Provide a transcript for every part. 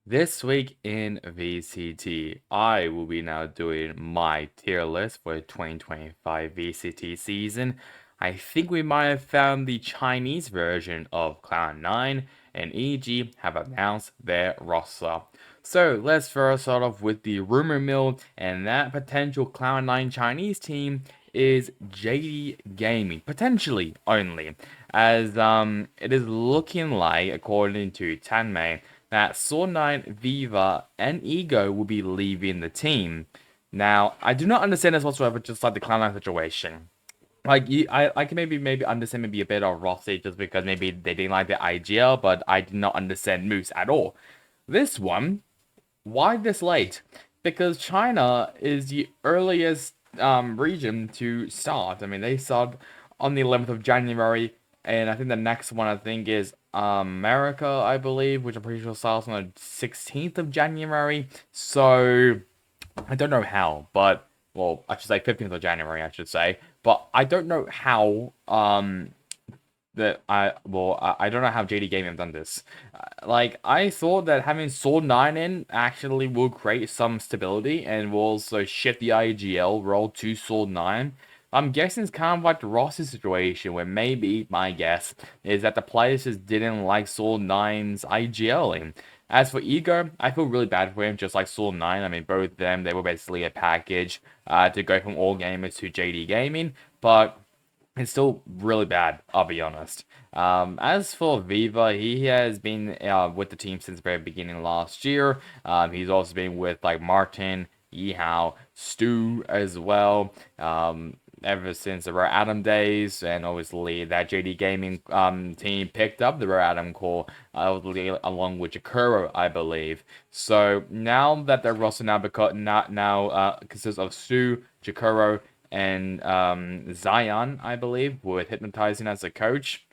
This week in VCT, I will be now doing my tier list for the 2025 VCT season. I think we might have found the Chinese version of Cloud9 and EG have announced their roster. So let's first start off with the Rumour Mill, and that potential Cloud9 Chinese team is JD Gaming, potentially only, as it is looking like, according to Tanmay, that Sword9, Viva, and Ego will be leaving the team. Now, I do not understand this whatsoever, just like the Cloud9 situation. Like, I can maybe understand maybe a bit of Rossi just because maybe they didn't like the IGL, but I did not understand Moose at all. This one, why this late? Because China is the earliest region to start. I mean, they start on the 11th of January, and I think the next one I think is America, I believe, which I'm pretty sure starts on the 16th of January. So I don't know how, but well, I should say 15th of January, I should say. But I don't know how I don't know how JD Gaming have done this. Like, I thought that having Sword 9 in actually will create some stability and will also shift the IGL role to Sword 9. I'm guessing it's kind of like the Rossi situation, where maybe, my guess, is that the players just didn't like Sword 9's IGL. As for Ego, I feel really bad for him, just like Sword 9. I mean, both of them, they were basically a package to go from All Gamers to JD Gaming, but it's still really bad, I'll be honest. As for Viva, he has been with the team since the very beginning last year. He's also been with like Martin, Yihao, Stu as well. Ever since the Rare Adam days, and obviously that JD Gaming team picked up the Rare Adam core along with Jakuro, I believe. So now that their roster now consists of Stu, Jakuro, and Zion, I believe, with Hypnotizing as a coach.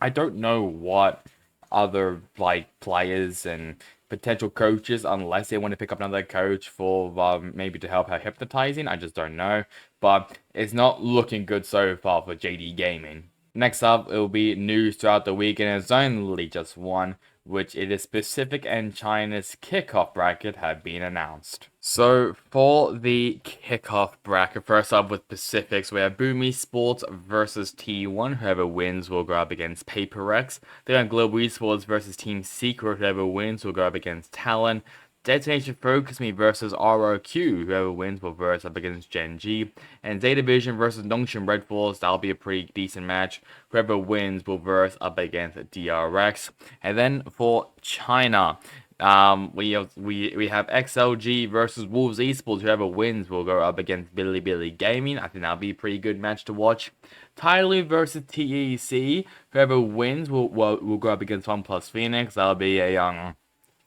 I don't know what other like players and potential coaches, unless they want to pick up another coach for maybe to help out Hypnotizing. I just don't know, but it's not looking good so far for JD Gaming. Next up, it will be news throughout the week, and it's only just one, which it is Pacific and China's kickoff bracket have been announced. So for the kickoff bracket, first up with Pacifics, we have Boomy Sports versus T1. Whoever wins will go up against PaperX. Then Global Esports versus Team Secret. Whoever wins will go up against Talon. Destination Focus Me versus ROQ. Whoever wins will verse up against Gen G. And Zeta Vision versus Nongshim Red Force. That'll be a pretty decent match. Whoever wins will verse up against DRX. And then for China, we have XLG versus Wolves Esports. Whoever wins will go up against Billy Gaming. I think that'll be a pretty good match to watch. Tyloo versus TEC. Whoever wins will go up against OnePlus Phoenix. That'll be a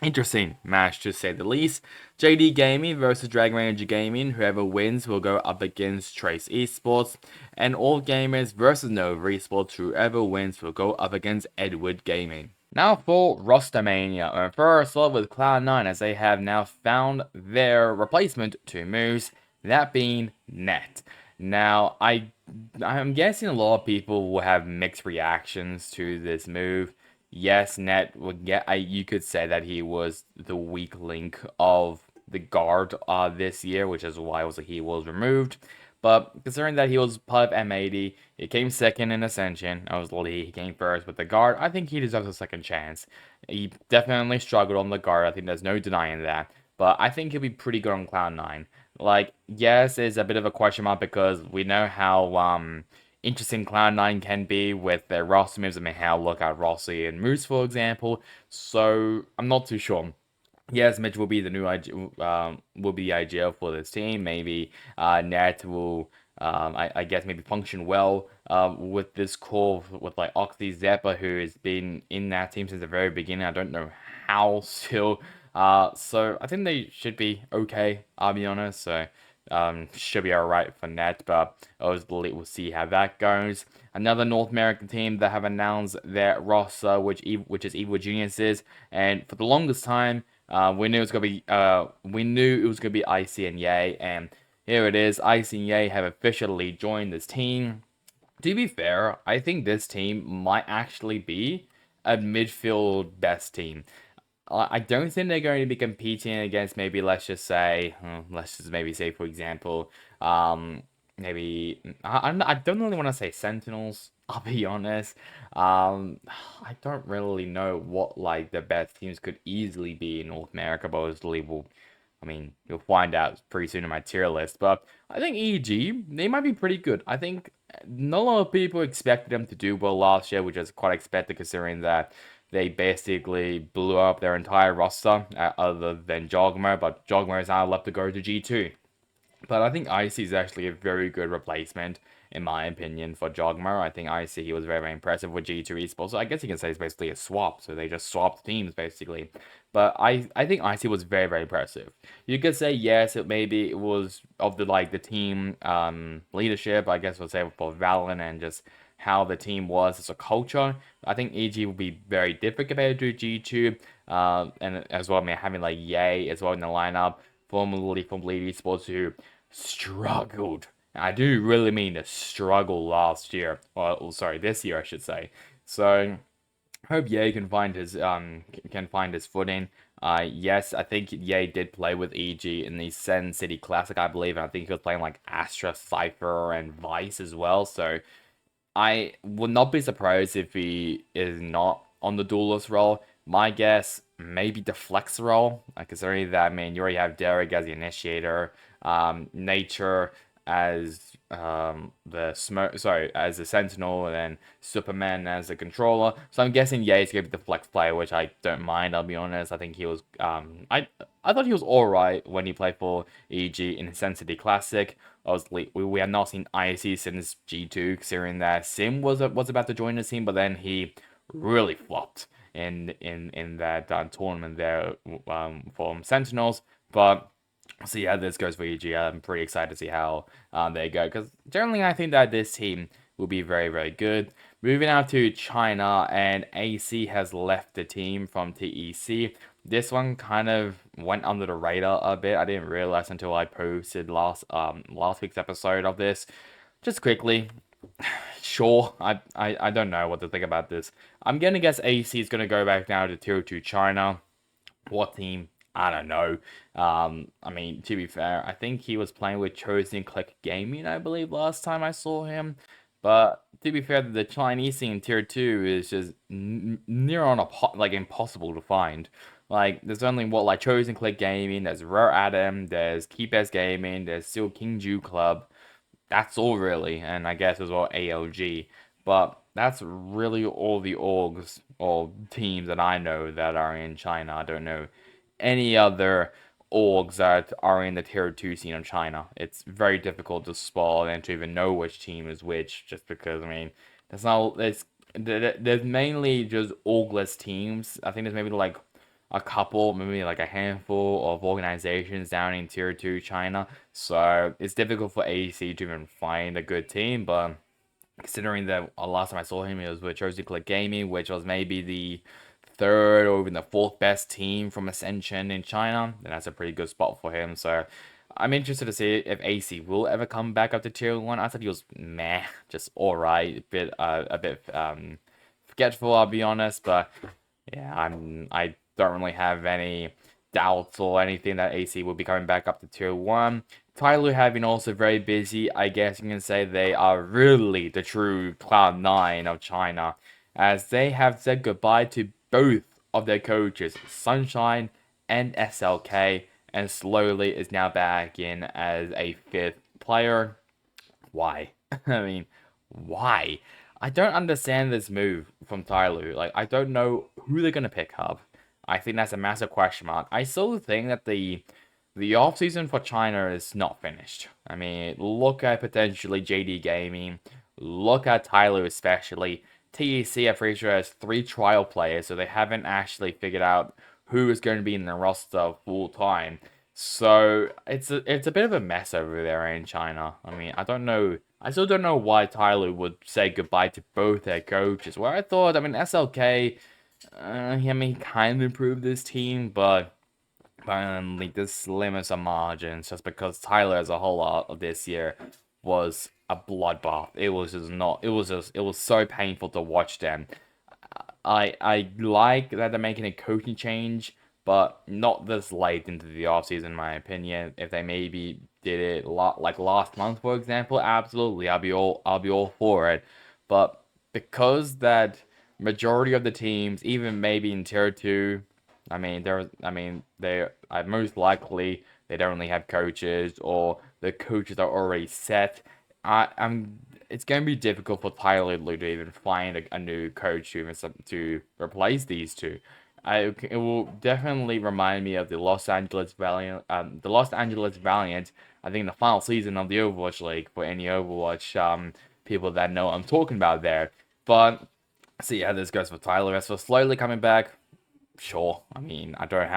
interesting match to say the least. JD Gaming versus Dragon Ranger Gaming. Whoever wins will go up against Trace Esports. And All Gamers versus Nova Esports. Whoever wins will go up against Edward Gaming. Now for Rostermania. First off with Cloud9, as they have now found their replacement to Moose, that being Net. Now, I'm guessing a lot of people will have mixed reactions to this move. Yes, Net would get. You could say that he was the weak link of the guard this year, which is why he was removed. But considering that he was part of M80, he came second in Ascension. He came first with the guard. I think he deserves a second chance. He definitely struggled on the guard. I think there's no denying that. But I think he'll be pretty good on Cloud9. Like, yes, it's a bit of a question mark because we know how interesting Cloud9 can be with their roster moves. I mean, how look at Rossi and Moose, for example. So I'm not too sure. Yes, Mitch will be the new will be the IGL for this team. Maybe Net will I guess maybe function well with this core with like Oxy Zeppa, who has been in that team since the very beginning. I don't know how still. So I think they should be okay, I'll be honest. So should be alright for Net, but obviously we'll see how that goes. Another North American team that have announced their roster, which is Evil Geniuses, and for the longest time, we knew it was gonna be Icy and Ye, and here it is. Icy and Ye have officially joined this team. To be fair, I think this team might actually be a midfield best team. I don't think they're going to be competing against maybe let's just maybe say for example, maybe I don't really want to say Sentinels. I'll be honest. I don't really know what like the best teams could easily be in North America, but obviously I mean, you'll find out pretty soon in my tier list. But I think EG, they might be pretty good. I think not a lot of people expected them to do well last year, which is quite expected considering that they basically blew up their entire roster, other than Jogmer, but Jogmer is now left to go to G2. But I think Icy is actually a very good replacement, in my opinion, for Jogmer. I think Icy, he was very, very impressive with G2 Esports. So I guess you can say it's basically a swap. So they just swapped teams, basically. But I think Icy was very, very impressive. You could say, yes, maybe it was of the team leadership, I guess we'll say for Valorant and just how the team was as a culture. I think EG will be very different compared to G2. And as well, I mean, having like Yay as well in the lineup, formerly from Bleed Esports, who struggled. I do really mean the struggle last year, or sorry, this year I should say. So hope Ye can find his footing. Yes, I think Ye did play with EG in the Sen City Classic, I believe, and I think he was playing like Astra, Cypher, and Vice as well. So I would not be surprised if he is not on the duelist role. My guess, maybe the flex role, considering that, I mean, you already have Derek as the initiator, Nature as as the sentinel, and then Superman as the controller. So I'm guessing Ye's gonna be the flex player, which I don't mind. I'll be honest. I think he was I thought he was alright when he played for EG in the Sen City Classic. Obviously, we have not seen IC since G2, considering that Sim was about to join the team, but then he really flopped in that tournament there for Sentinels. But we'll see how this goes for EG. I'm pretty excited to see how they go, because generally I think that this team will be very, very good. Moving out to China, and AC has left the team from TEC. This one kind of went under the radar a bit. I didn't realize until I posted last week's episode of this. Just quickly, sure, I don't know what to think about this. I'm gonna guess AC is gonna go back now to Tier 2 China. What team? I don't know. I mean, to be fair, I think he was playing with Chosen Click Gaming, I believe, last time I saw him. But to be fair, the Chinese scene in Tier 2 is just near on like impossible to find. Like, there's only what, like Chosen Click Gaming, there's Rare Adam, there's Keepers Gaming, there's still King Ju Club. That's all really, and I guess as well ALG. But that's really all the orgs or teams that I know that are in China. I don't know any other orgs that are in the tier 2 scene of China. It's very difficult to spot and to even know which team is which, just because, I mean, there's mainly just orgless teams. I think there's maybe like a couple, maybe like a handful of organizations down in tier 2 China. So it's difficult for AC to even find a good team, but considering that last time I saw him, it was with Jersey Click Gaming, which was maybe the third or even the fourth best team from Ascension in China, then that's a pretty good spot for him. So I'm interested to see if AC will ever come back up to tier 1. I thought he was meh, just alright, a bit forgetful, I'll be honest, but yeah, I don't really have any doubts or anything that AC will be coming back up to tier 1. Tyloo have been also very busy. I guess you can say they are really the true Cloud9 of China, as they have said goodbye to both of their coaches, Sunshine and SLK, and slowly is now back in as a fifth player. Why? I mean, why? I don't understand this move from Tyloo. Like, I don't know who they're gonna pick up. I think that's a massive question mark. I still think that the off season for China is not finished. I mean, look at potentially JD Gaming, look at Tyloo especially. TEC, I'm pretty sure, has 3 trial players, so they haven't actually figured out who is going to be in the roster full time. So it's a bit of a mess over there in China. I mean, I don't know. I still don't know why Tyloo would say goodbye to both their coaches. Where I thought, I mean, SLK, I mean, he kind of improved this team, but like the slimmest of margins, just because Tyler as a whole lot of this year was a bloodbath. It was just not. It was so painful to watch them. I like that they're making a coaching change. but not this late into the offseason, in my opinion. If they maybe did it like last month, for example, absolutely, I'll be all for it. But because that majority of the teams, even maybe in tier two, they most likely they don't really have coaches or the coaches are already set. I'm It's going to be difficult for Tyler Lue to even find a new coach to replace these two. It will definitely remind me of the Los Angeles Valiant, I think the final season of the Overwatch League for any Overwatch people that know what I'm talking about there. But see how this goes for Tyler. As for slowly coming back, sure. I mean, I don't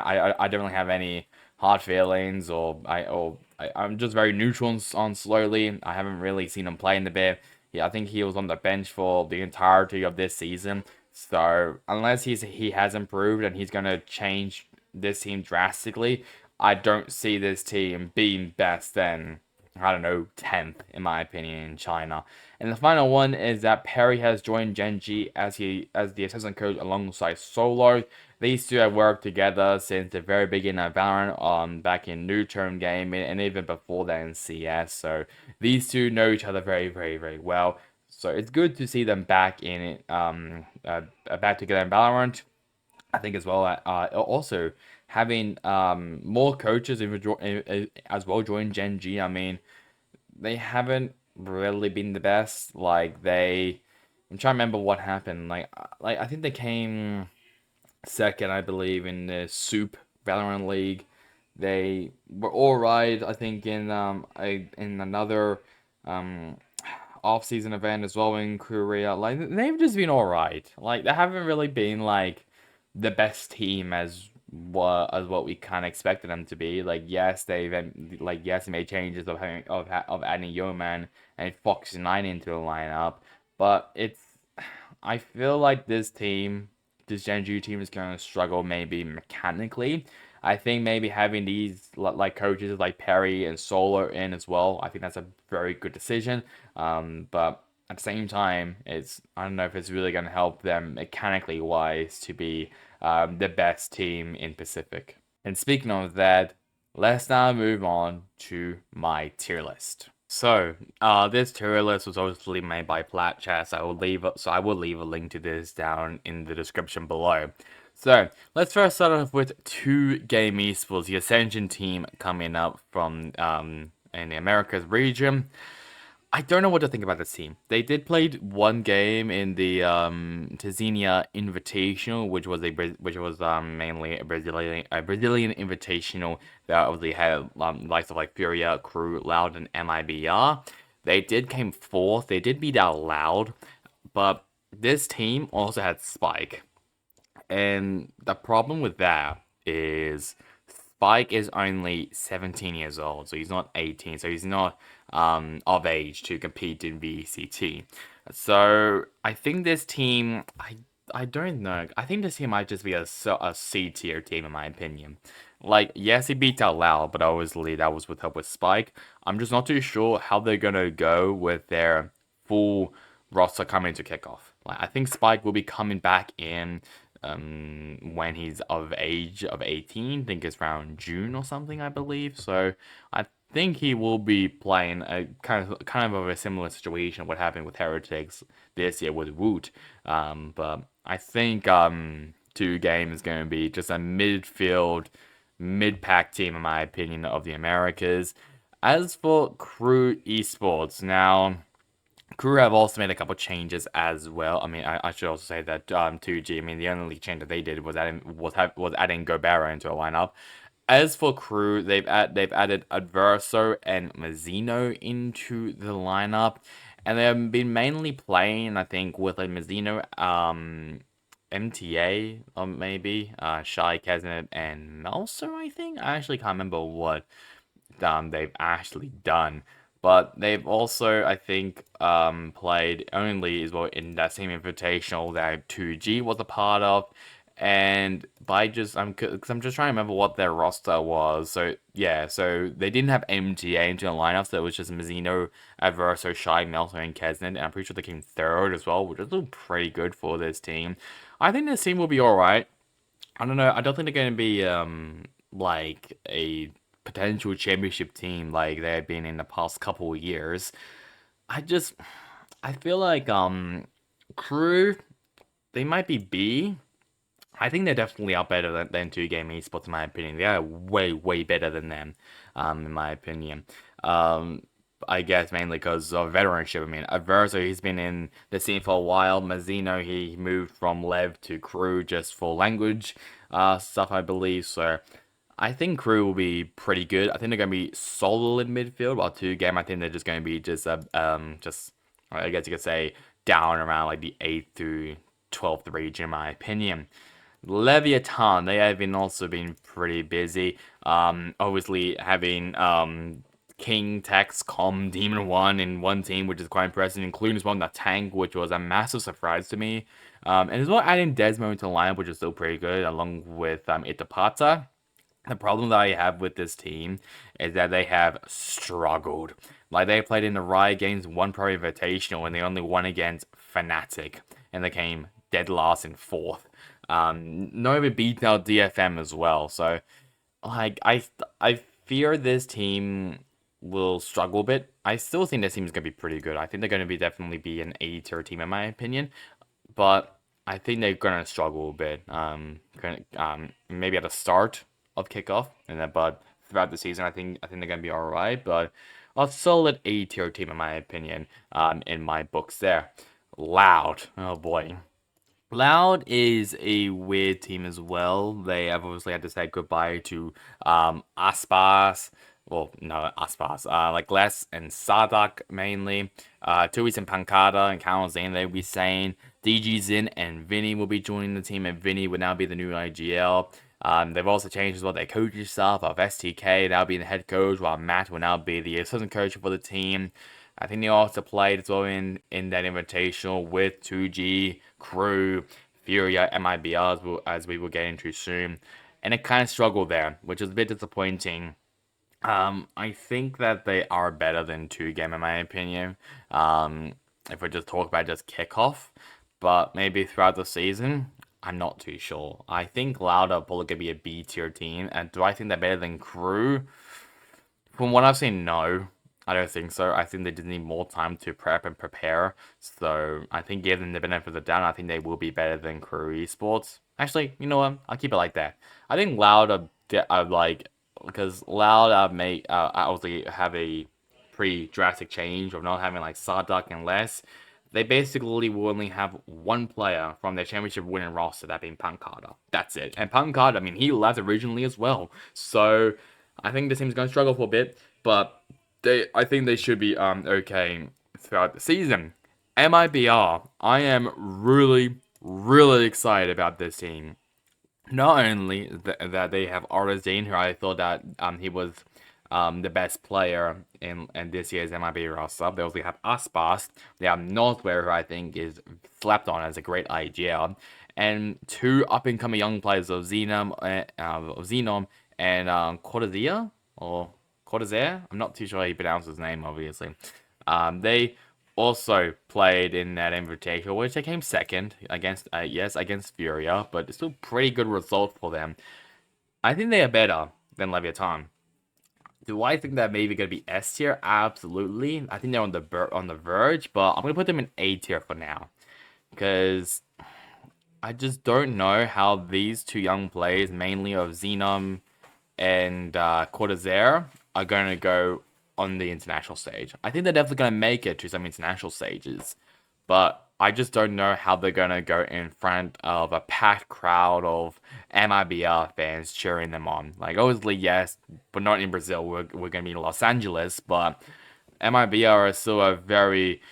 really have any hard feelings I'm just very neutral on slowly. I haven't really seen him play in the bit. Yeah, I think he was on the bench for the entirety of this season. So unless he has improved and he's gonna change this team drastically, I don't see this team being best than I don't know 10th in my opinion in China. And the final one is that Perry has joined Genji as the assistant coach alongside Solo. These two have worked together since the very beginning of Valorant, back in New Term game and even before that in CS. So these two know each other very, very, very well. So it's good to see them back in it, back together in Valorant. I think as well. Also having more coaches as well join Gen G. I mean, they haven't really been the best. I'm trying to remember what happened. I think they came second, I believe, in the Soup Valorant League. They were all right, I think, in another um off-season event as well in Korea. Like they've just been all right. Like they haven't really been like the best team as what we kind of expected them to be. Yes, they made changes of adding Yeoman and Fox 9 into the lineup, but I feel like this Genju team is going to struggle maybe mechanically. I think maybe having these like coaches like Perry and Solo in as well, I think that's a very good decision. But at the same time, I don't know if it's really going to help them mechanically wise to be the best team in Pacific. And speaking of that, let's now move on to my tier list. So, this tier list was obviously made by Platchat, so I will leave a link to this down in the description below. So, let's first start off with 2Game Esports, the Ascension team coming up from in the Americas region. I don't know what to think about this team. They did play one game in the Tanzania Invitational, which was mainly a Brazilian Invitational that obviously had likes of like Furia, Crew, Loud, and MIBR. They did came fourth. They did beat out Loud, but this team also had Spike. And the problem with that is Spike is only 17 years old, so he's not 18, so he's not of age to compete in VCT. So I think this team, I don't know. I think this team might just be a C tier team in my opinion. Like, yes, he beat out Loud, but obviously that was with help with Spike. I'm just not too sure how they're gonna go with their full roster coming to kickoff. Like, I think Spike will be coming back in when he's of age of 18. I think it's around June or something, I believe. So I think he will be playing a kind of a similar situation what happened with Heretics this year with Woot. But I think 2Game is going to be just a midfield, mid-pack team in my opinion of the Americas. As for Crew Esports, now Crew have also made a couple changes as well. I mean, I should also say that 2G. I mean, the only change that they did was adding Gobera into a lineup. As for Crew, they've added Adverso and Mazzino into the lineup, and they've been mainly playing, I think, with like Mazzino, MTA, or maybe Shy Kesnet and Melser. I think I actually can't remember what they've actually done. But they've also, I think, played only as well in that same invitational that 2G was a part of. And cause I'm just trying to remember what their roster was. So yeah, so they didn't have MTA into the lineup, so it was just Mazzino, Averso, Shy, Melton, and Kesnet. And I'm pretty sure they came third as well, which is still pretty good for this team. I think this team will be alright. I don't know. I don't think they're going to be like a potential championship team like they've been in the past couple of years. I just I feel like Crew, they might be B. I think they definitely are better than 2Game Esports in my opinion. They are way better than them, in my opinion. Um, I guess mainly because of veteranship. I mean, Averso, he's been in the scene for a while. Mazzino, he moved from Lev to Crew just for language stuff, I believe. So I think Crew will be pretty good. I think they're gonna be solid in midfield, while 2Game, I think they're just gonna be just I guess you could say down around like the 8th through 12th region, in my opinion. Leviathan, they have been also been pretty busy. Obviously having King, Tex, Com, Demon One in one team, which is quite impressive, including as well the tank, which was a massive surprise to me. And as well adding Desmo into the lineup, which is still pretty good, along with Itapata. The problem that I have with this team is that they have struggled. Like, they played in the Riot Games 1 Pro Invitational and they only won against Fnatic. And they came dead last in 4th. Nova beat out DFM as well. So, like, I fear this team will struggle a bit. I still think this team is going to be pretty good. I think they're going to be definitely be an A tier team in my opinion. But I think they're gonna struggle a bit. Maybe at the start of kickoff, and then but throughout the season, I think they're gonna be all right. But a solid A tier team in my opinion. In my books there. Loud, oh boy. Loud is a weird team as well. They have obviously had to say goodbye to Aspas. Well, no, Aspas. Like Les and Sadak mainly. Tuis and Pancada and Calzane, they'll be saying. DG Zin and Vinny will be joining the team, and Vinny will now be the new IGL. They've also changed as well their coaching staff of STK, now being the head coach, while Matt will now be the assistant coach for the team. I think they also played as well in that invitational with 2G, Crew, Furia, MIBR as we will get into soon. And it kind of struggled there, which is a bit disappointing. I think that they are better than 2Game in my opinion. If we just talk about just kickoff, but maybe throughout the season, I'm not too sure. I think Loud are probably gonna be a B tier team, and do I think they're better than Crew? From what I've seen, no. I don't think so. I think they just need more time to prep and prepare. So I think given the benefit of the doubt, I think they will be better than Crew Esports. Actually, you know what? I'll keep it like that. I think Loud are like because Loud may obviously have a pretty drastic change of not having like Sarduck and less. They basically will only have one player from their championship winning roster, that being Pancada. That's it. And Pancada, I mean, he left originally as well. So I think the team's going to struggle for a bit, but I think they should be okay throughout the season. MIBR, I am really excited about this team. Not only that they have Arzine, who I thought that he was the best player in this year's MIB roster. They also have Aspas. They have Northware, who I think is slapped on as a great IGL. And 2 up-and-coming young players of Xenom and Cortazia, or Cortazia? I'm not too sure how you pronounce his name, obviously. They also played in that invitation, which they came second against, yes, against Furia, but it's still pretty good result for them. I think they are better than Leviathan. Do I think that maybe gonna be S tier? Absolutely. I think they're on the verge, but I'm gonna put them in A tier for now, because I just don't know how these 2 young players, mainly of Xenom and Cortazar, are going to go on the international stage. I think they're definitely going to make it to some international stages, but I just don't know how they're going to go in front of a packed crowd of MIBR fans cheering them on. Like, obviously, yes, but not in Brazil. We're going to be in Los Angeles, but MIBR is still a very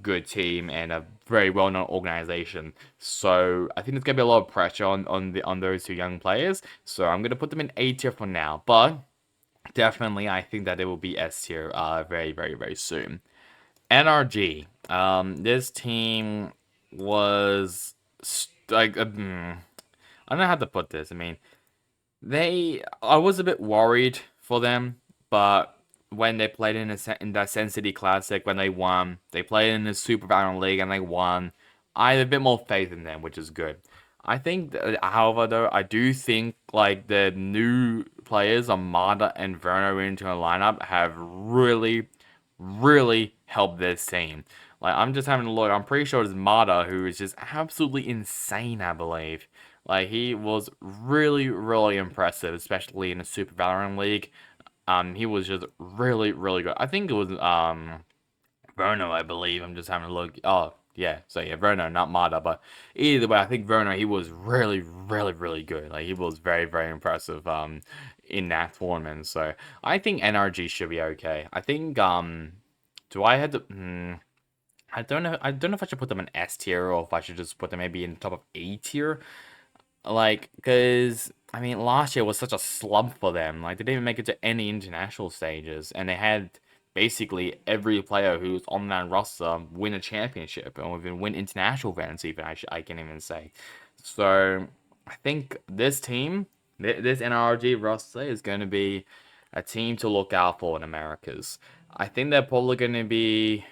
good team and a very well-known organization. So I think there's gonna be a lot of pressure on those 2 young players. So I'm gonna put them in A tier for now, but definitely I think that they will be S tier very soon. NRG. This team was like I don't know how to put this. I mean, I was a bit worried for them, but when they played in that Sen City Classic, when they won, they played in the Super Valorant League and they won. I have a bit more faith in them, which is good. I think, however, though, I do think like the new players, Armada and Verno into a lineup, have really, really helped this team. Like, I'm just having a look. I'm pretty sure it's Mata who is just absolutely insane, I believe. Like, he was really, really impressive, especially in the Super Valorant League. He was just really, really good. I think it was Verno, I believe. I'm just having a look. Oh, yeah. So yeah, Verno, not Mata, but either way, I think Verno, he was really, really, really good. Like he was very, very impressive in that tournament. So I think NRG should be okay. I think do I have to I don't know if I should put them in S tier or if I should just put them maybe in top of A tier. Like, because, I mean, last year was such a slump for them. Like, they didn't even make it to any international stages. And they had basically every player who's on that roster win a championship or even win international events, even, I can even say. So, I think this team, this NRG roster is going to be a team to look out for in Americas. I think they're probably going to be.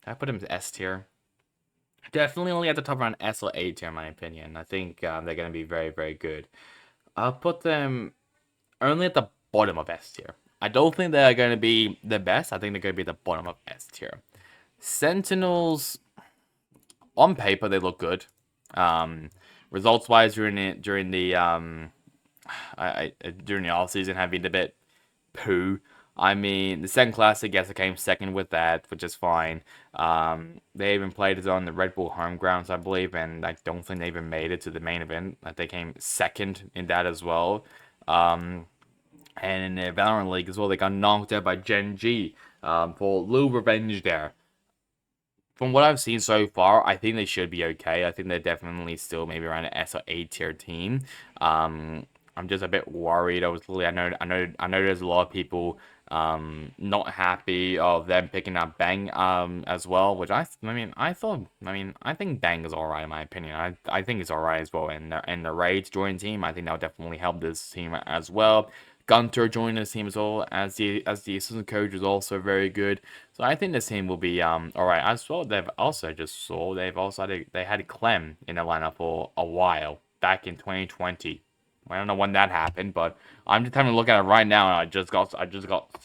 I put them to S tier. Definitely only at the top around S or A tier, in my opinion. I think they're going to be very, very good. I'll put them only at the bottom of S tier. I don't think they're going to be the best. I think they're going to be the bottom of S tier. Sentinels, on paper, they look good. Results wise, during the during the off season, have been a bit poo. I mean, the second classic, yes, I came second with that, which is fine. They even played it on the Red Bull home grounds, I believe, and I don't think they even made it to the main event. Like, they came second in that as well. And in the Valorant League as well, they got knocked out by Gen G for a little revenge there. From what I've seen so far, I think they should be okay. I think they're definitely still maybe around an S or A tier team. I'm just a bit worried. Obviously, I know. There's a lot of people not happy of them picking up Bang as well, which I think Bang is alright in my opinion. I think it's alright as well. And the Raids join team, I think that'll definitely help this team as well. Gunter joined this team as well as the assistant coach was also very good. So I think this team will be alright. As well, they had Clem in the lineup for a while back in 2020. I don't know when that happened, but I'm just having a look at it right now, and I just got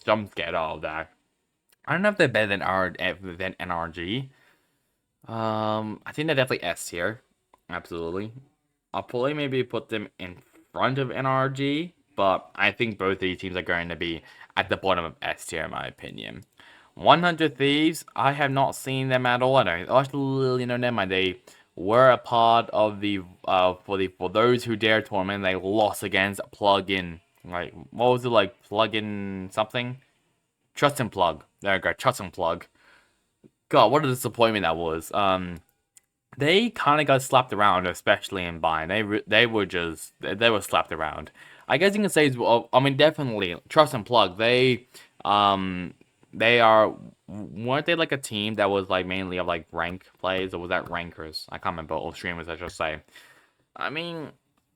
jump scared out of that. I don't know if they're better than NRG. I think they're definitely S tier, absolutely. I'll probably maybe put them in front of NRG, but I think both these teams are going to be at the bottom of S tier in my opinion. 100 Thieves, I have not seen them at all. I don't actually know them. They were a part of the for those who dare tournament. They lost against Plugin. Like, what was it, like Plugin something? Trust and Plug. There we go. Trust and Plug. God, what a disappointment that was. They kind of got slapped around, especially in Bind. They were slapped around. I guess you can say, well, I mean, definitely Trust and Plug. They are, weren't they like a team that was like mainly of like rank plays, or was that rankers? I can't remember, or streamers, I should say. I mean,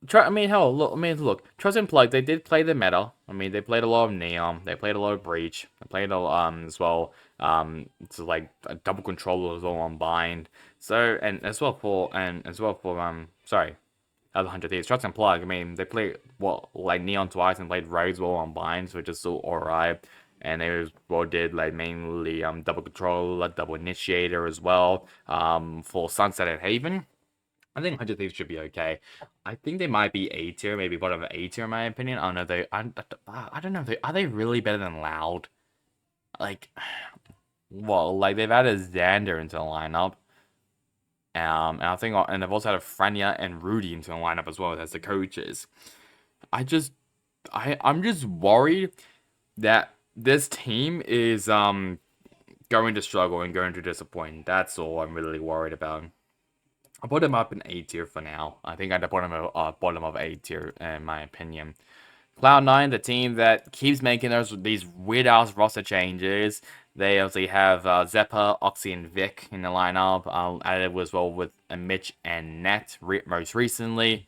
hell, look. Trust and Plug, they did play the meta. I mean, they played a lot of Neon. They played a lot of Breach. They played as well. It's like a double controller as well on Bind. So sorry, other 100 Thieves. Trust and Plug. I mean, they played like Neon twice and played Rogues well on Bind, which is still alright. And they did like mainly double controller, double initiator as well. For Sunset and Haven. I think 100 Thieves should be okay. I think they might be A tier, maybe bottom of A tier in my opinion. I don't know. I don't know. Are they really better than Loud? Like, well, like they've added Xander into the lineup. And I think, and they've also had Franya and Rudy into the lineup as well as the coaches. I'm just worried that this team is going to struggle and going to disappoint. That's all I'm really worried about. I'll put them up in A tier for now. I think at the bottom of A tier, in my opinion. Cloud9, the team that keeps making these weird ass roster changes. They obviously have Zeppa, Oxy, and Vic in the lineup. Added as well with Mitch and Net most recently.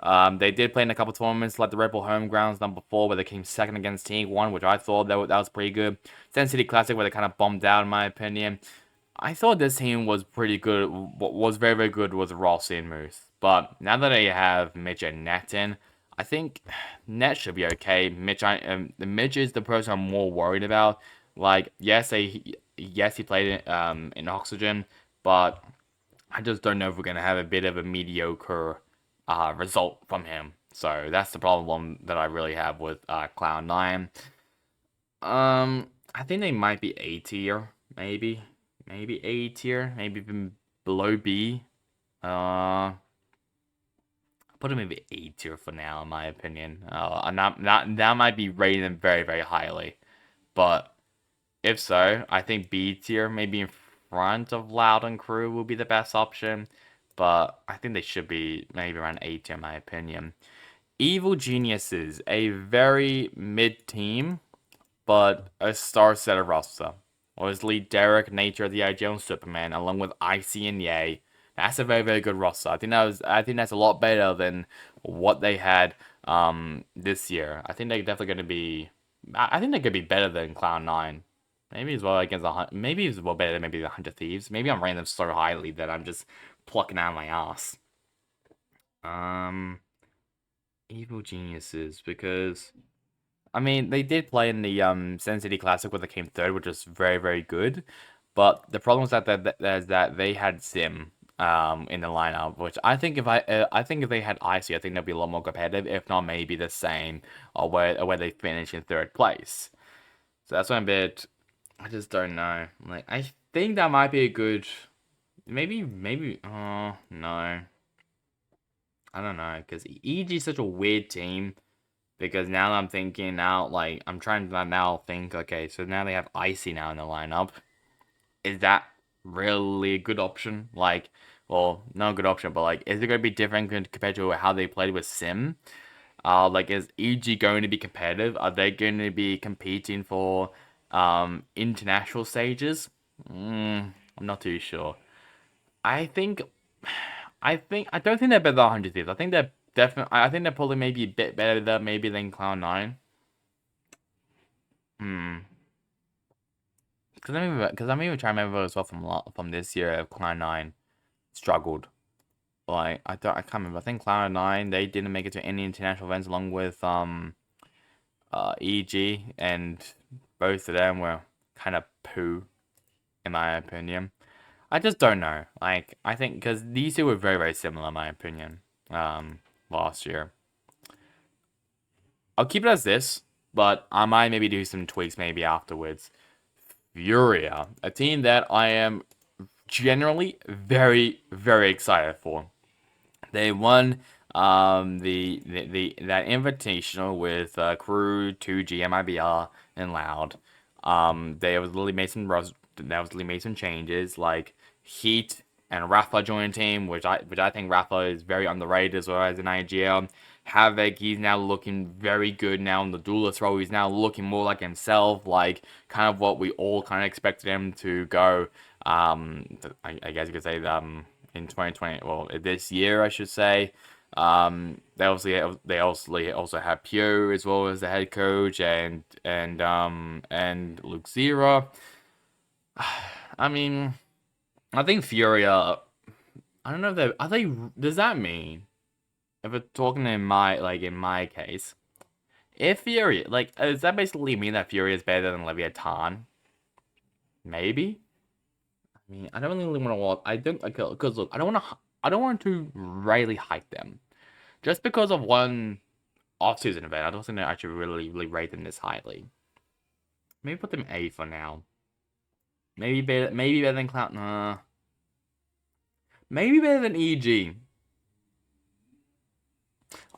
They did play in a couple tournaments like the Red Bull Home Grounds number 4, where they came second against Team 1, which I thought that was pretty good. Sen City Classic, where they kind of bombed out, in my opinion. I thought this team was pretty good. What was very, very good was Rossi and Moose. But now that I have Mitch and Net in, I think Net should be okay. Mitch is the person I'm more worried about. Like, yes, he played in Oxygen, but I just don't know if we're gonna have a bit of a mediocre result from him. So that's the problem that I really have with Cloud9. I think they might be A tier, maybe A tier, maybe even below B. I'll put them maybe A tier for now, in my opinion. And that might be rating them very, very highly, but if so, I think B tier, maybe in front of Loud and Crew, will be the best option. But I think they should be maybe around A tier, in my opinion. Evil Geniuses, a very mid team, but a star-studded roster. Obviously, Derek, Nature, the IGL, and Superman, along with Icy and Yay. That's a very, very good roster. I think that's a lot better than what they had this year. I think they're definitely going to be. I think they could be better than Cloud9. Maybe as well against maybe as well better than maybe the 100 Thieves. Maybe I'm rating them so highly that I'm just plucking out of my ass. Evil Geniuses, because I mean, they did play in the Sin City Classic where they came third, which was very, very good. But the problem is that they had Sim in the lineup, which I think if they had Icy, I think they'd be a lot more competitive. If not, maybe the same, or where they finish in third place. So that's why I'm a bit. I just don't know. Like, I think that might be a good. Maybe. Oh no. I don't know, because EG is such a weird team. Because now I'm thinking now, like, I'm trying to now think, okay, so now they have Icy now in the lineup. Is that really a good option? Like, well, not a good option, but like, is it going to be different compared to how they played with Sim? Like, is EG going to be competitive? Are they going to be competing for international stages? I'm not too sure. I think, I don't think they're better than 100 Thieves. I think they're definitely, I think they're probably maybe a bit better than maybe than Cloud9. Because I'm even trying to remember as well from this year, Cloud9 struggled. Like, I can't remember. I think Cloud9 they didn't make it to any international events along with EG, and both of them were kind of poo, in my opinion. I just don't know. Like, I think because these two were very, very similar, in my opinion. Last year. I'll keep it as this, but I might maybe do some tweaks maybe afterwards. Furia, a team that I am generally very, very excited for. They won that invitational with Crew, 2G, MIBR, and Loud. They obviously made some changes like Heat and Rafa joined the team, which I think Rafa is very underrated as well as an IGL. Havoc, he's now looking very good now in the duelist role. He's now looking more like himself, like kind of what we all kind of expected him to go. I guess you could say in 2020, well, this year I should say. They also have Pio as well as the head coach and Luke Zera. I mean, I think Furia. I don't know if they are they. Does that mean if we're talking in my case, if Furia does that basically mean that Furia is better than Leviathan? Maybe. I mean, I don't really want to. I don't because look, I don't want to. I don't want to really hype them just because of one off-season event. I don't think I should really rate them this highly. Maybe put them A for now. Maybe better than Cloud. Maybe better than EG.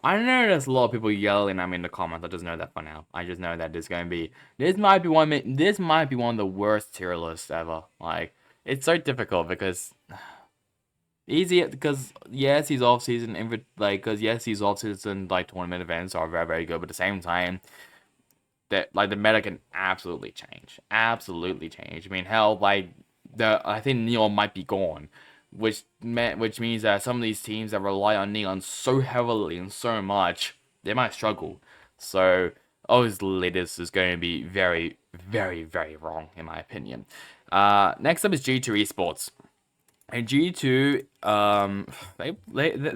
I know there's a lot of people yelling at me in the comments. I just know that for now. I just know that this might be one of the worst tier lists ever. Like, it's so difficult because yes, these off season tournament events are very, very good, but at the same time, that like the meta can absolutely change. Absolutely change. I mean, hell, I think Neon might be gone, which means that some of these teams that rely on Neon so heavily and so much, they might struggle. So obviously this is going to be very, very, very wrong in my opinion. Next up is G2 Esports. And G2,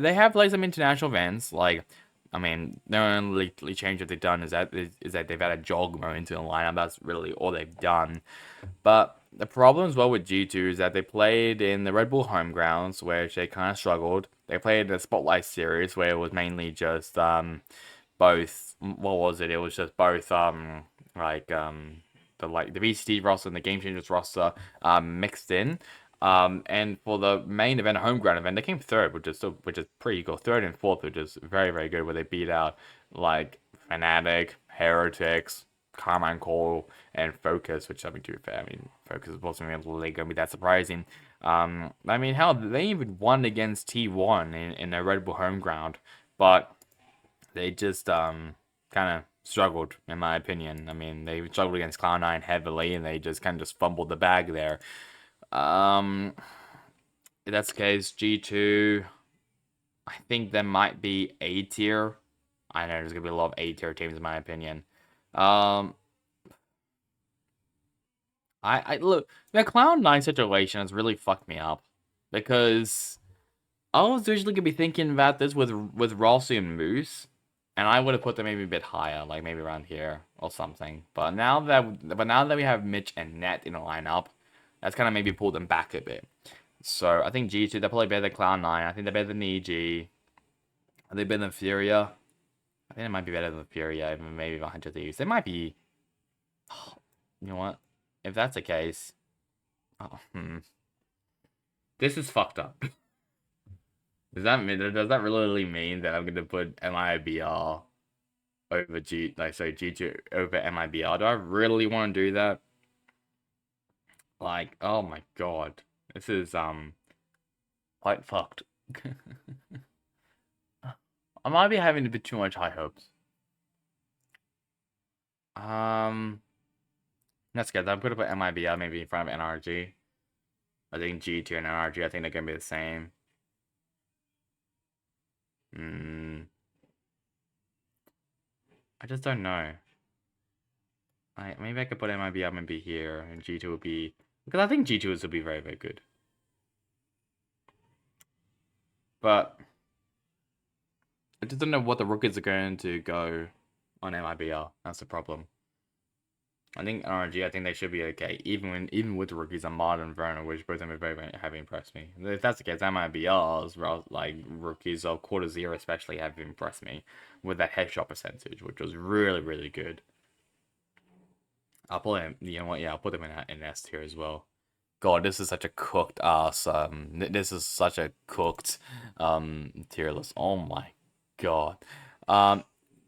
they have like some international events. Like, I mean, the only change that they've done is that they've added Jogmo into the lineup. That's really all they've done. But the problem as well with G2 is that they played in the Red Bull home grounds, where they kind of struggled. They played in the Spotlight series, where it was mainly just both. What was it? It was just both like the VCT roster and the Game Changers roster mixed in. And for the main event, home ground event, they came third, which is pretty cool. Third and fourth, which is very very good. Where they beat out like Fnatic, Heretics, Carmine Cole, and Focus. Which, I mean, to be fair, I mean Focus wasn't really gonna be that surprising. I mean, hell, they even won against T1 in their Red Bull home ground, but they just kind of struggled, in my opinion. I mean, they struggled against Cloud9 heavily, and they just kind of just fumbled the bag there. If that's the case, G2, I think there might be A tier. I know there's gonna be a lot of A tier teams, in my opinion. Um, I look, the Cloud9 situation has really fucked me up, because I was usually gonna be thinking about this with Rossi and Moose, and I would have put them maybe a bit higher, like maybe around here or something. But now that we have Mitch and Net in the lineup, that's kind of maybe pulled them back a bit. So I think G2, they're probably better than Cloud9. I think they're better than EG. Are they better than Furia? I think they might be better than Furia, even maybe 100 Thieves. They might be. You know what? If that's the case, this is fucked up. Does that really mean that I'm gonna put MIBR over G2 over MIBR? Do I really want to do that? Like, oh my god, this is quite fucked. I might be having a bit too much high hopes. That's good. I'm gonna put MIBR maybe in front of NRG. I think G2 and NRG, I think they're gonna be the same. I just don't know. Maybe I could put MIBR maybe here, and G2 would be, because I think G2 would be very very good. But I just don't know what the rookies are going to go on MIBR. That's the problem. I think NRG, I think they should be okay, even with the rookies, Ahmad and Verna, which both of them have impressed me. If that's the case, MIBR's like rookies of quarter zero especially have impressed me with that headshot percentage, which was really really good. I'll put them. You know what? Yeah, I'll put them in S tier as well. God, this is such a cooked ass. This is such a cooked tier list. Oh my god.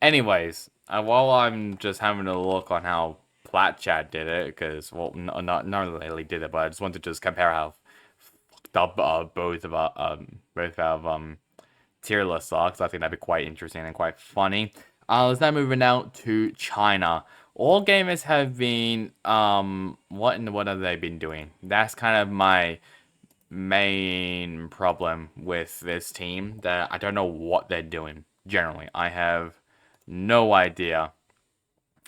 Anyways, while I'm just having a look on how Plat Chat did it, because well, not really did it, but I just want to just compare how fucked up both of tier lists are, because I think that'd be quite interesting and quite funny. Let's now moving out to China. All gamers have been what have they been doing? That's kind of my main problem with this team, that I don't know what they're doing. Generally, I have no idea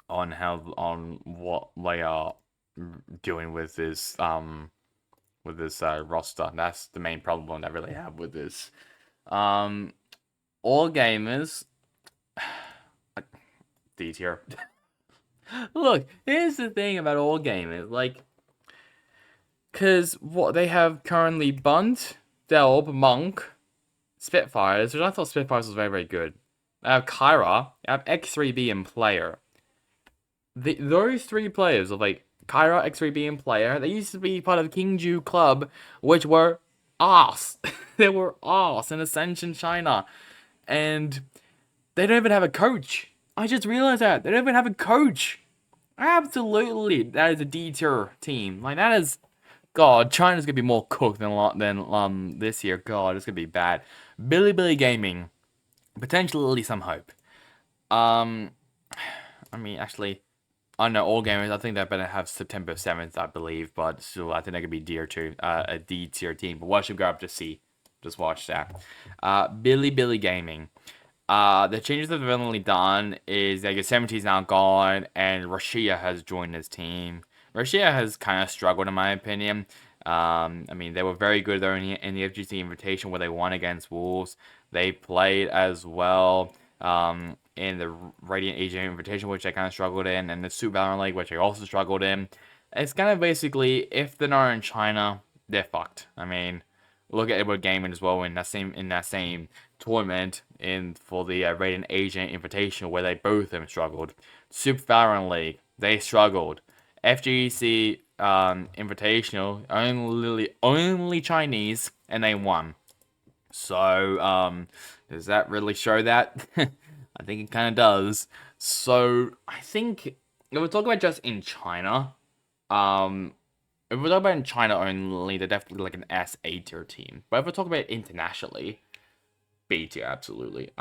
on what they are doing with this roster. That's the main problem that I really have with this. All gamers D tier. Look, here's the thing about all gamers, like, because what they have currently: Bunt, Delb, Monk, Spitfires, which I thought Spitfires was very, very good. They have Kyra, they have X3B and Player. Those three players of like Kyra, X3B, and Player, they used to be part of Kingju Club, which were ass. They were ass in Ascension China. And they don't even have a coach. I just realized that. They don't even have a coach. Absolutely. That is a D tier team. Like, that is. God, China's gonna be more cooked than this year. God, it's gonna be bad. Billy Gaming, potentially some hope. I mean, actually, I don't know, all gamers. I think they're better have September 7th, I believe, but still, I think they're gonna be a D tier team. But watch them go up to C. Just watch that. Billy Gaming. The changes that they've only done is like Yosemite's now gone, and Rashia has joined his team. Rashia has kind of struggled, in my opinion. I mean, they were very good though in the FGC Invitation where they won against Wolves. They played as well in the Radiant Asia Invitation, which they kind of struggled in, and the Super Valorant League, which they also struggled in. It's kind of basically, if they're not in China, they're fucked. I mean, look at Edward Gaming as well in that same tournament for the Radiant Asian Invitational where they both of them struggled. Super Valorant League, they struggled. FGC Invitational, only Chinese, and they won. So, does that really show that? I think it kind of does. So, I think if we're talking about just in China, um, if we're talking about in China only, they're definitely like an S-A tier team. But if we're talking about internationally, B tier, absolutely.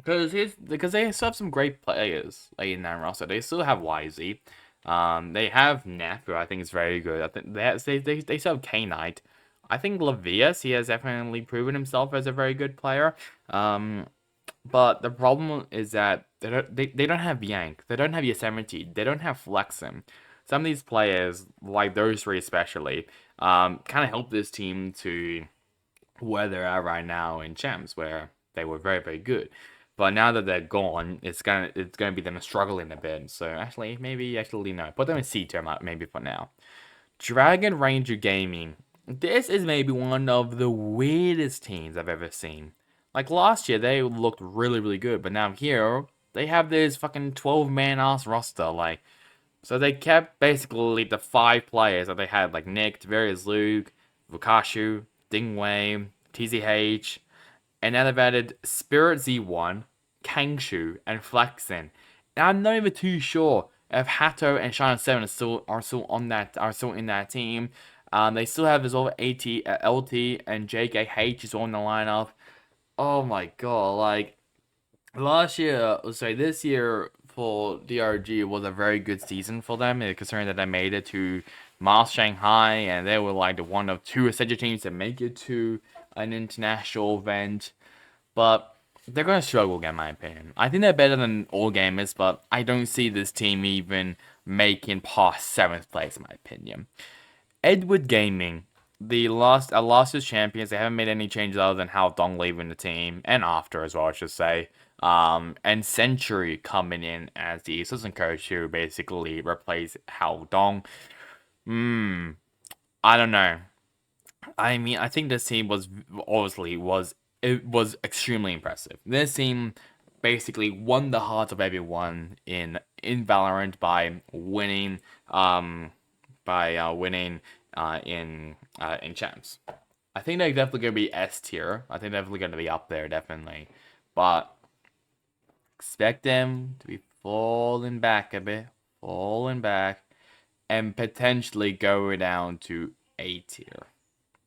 Because they still have some great players like in that roster. They still have YZ. They have Neff, who I think is very good. I think they still have K-Knight. I think Levias, he has definitely proven himself as a very good player. But the problem is that they don't have Yank, they don't have Yosemite, they don't have Flexim. Some of these players, like those three especially, kind of help this team to where they're at right now in Champs, where they were very, very good. But now that they're gone, it's gonna be them struggling a bit. So actually no, put them in C tier maybe for now. Dragon Ranger Gaming. This is maybe one of the weirdest teams I've ever seen. Like last year, they looked really, really good, but now here they have this fucking 12-man ass roster. Like, so they kept basically the 5 players that they had, like Nick, Tavarius Luke, Vukashu, Dingwei, TZH, and now they've added Spirit Z1, Kangshu, and Flexin. And I'm not even too sure if Hato and Shine 7 are still in that team. They still have his over LT and JKH is on the lineup. Oh my god, like this year for DRG was a very good season for them, considering that they made it to Mars Shanghai, and they were like the one of 2 essential teams to make it to an international event. But they're going to struggle again, in my opinion. I think they're better than all gamers, but I don't see this team even making past 7th place, in my opinion. Edward Gaming, last year's champions, they haven't made any changes other than Hao Dong leaving the team, and after as well, I should say. And Century coming in as the assistant coach to basically replace Hao Dong. I don't know. I mean, I think this team was extremely impressive. This team basically won the hearts of everyone in Valorant by winning in champs. I think they're definitely gonna be S tier. I think they're definitely gonna be up there, definitely. But expect them to be falling back a bit, and potentially go down to A tier.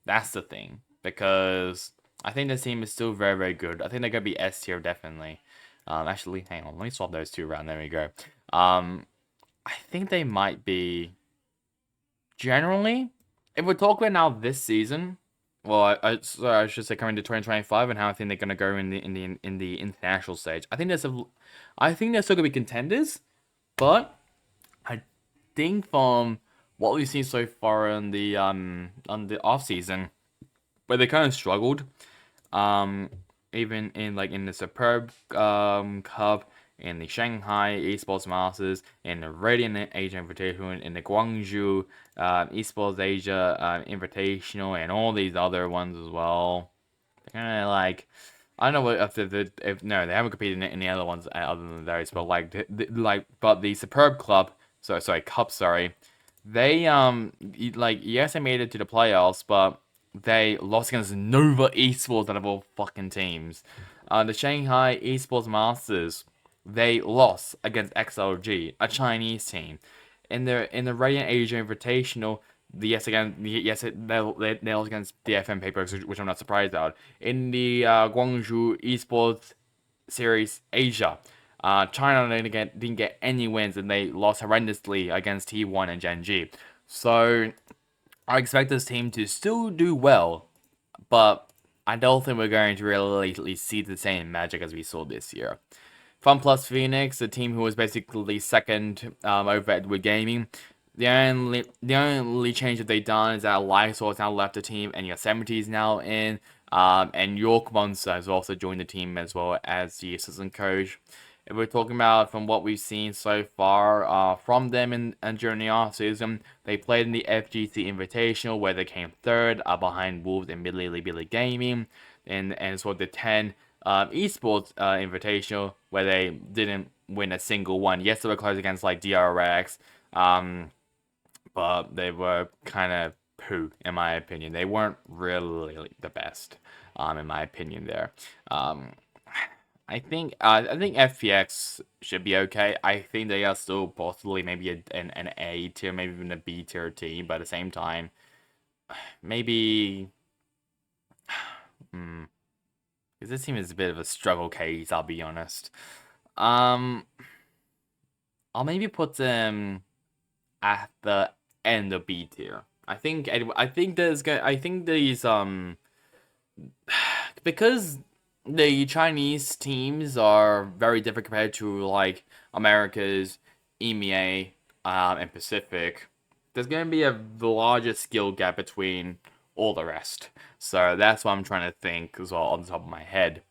That's the thing, because I think this team is still very, very good. I think they're gonna be S tier, definitely. Actually, hang on, let me swap those 2 around. There we go. I think they might be. Generally, if we're talking about now this season, well, I should say coming to 2025 and how I think they're gonna go in the international stage. I think they're still gonna be contenders, but I think from what we've seen so far on the off season, where they kind of struggled, even in the Superb Cup, in the Shanghai Esports Masters, in the Radiant Asia Invitational, in the Guangzhou Esports Asia Invitational, and all these other ones as well. They're kind of like, I don't know if no, they haven't competed in any other ones other than those, but but the Superb Club, Cup, they yes, they made it to the playoffs, but they lost against Nova Esports out of all fucking teams. The Shanghai Esports Masters, they lost against XLG, a Chinese team. In the Radiant Asia Invitational, they lost against DFM Papers, which I'm not surprised about. In the Guangzhou Esports Series Asia, China didn't get any wins, and they lost horrendously against T1 and Genji. So I expect this team to still do well, but I don't think we're going to really see the same magic as we saw this year. FunPlus Phoenix, the team who was basically second over at Edward Gaming, the only change that they've done is that Lysol has now left the team, and Yosemite is now in. And York Monster has also joined the team as well as the assistant coach. If we're talking about from what we've seen so far from them and during the offseason, they played in the FGC Invitational where they came third behind Wolves and Billy Gaming, and so the 10 Esports Invitational where they didn't win a single one. Yes, they were close against like DRX, but they were kind of poo in my opinion. They weren't really the best, in my opinion. There, um, I think FPX should be okay. I think they are still possibly maybe an A tier, maybe even a B tier team, but at the same time, maybe. Because this team is a bit of a struggle case, I'll be honest. Um, I'll maybe put them at the end of B tier. I think these because the Chinese teams are very different compared to like America's, EMEA, and Pacific. There's gonna be a larger skill gap between all the rest. So that's what I'm trying to think as well on the top of my head.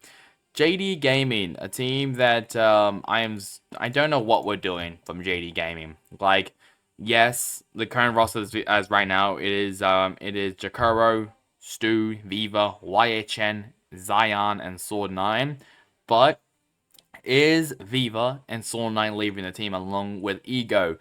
JD Gaming, a team that I don't know what we're doing from JD Gaming. Like, yes, the current roster as right now it is Jakuro, Stu, Viva, YHN, Zion, and Sword9. But is Viva and Sword9 leaving the team along with Ego?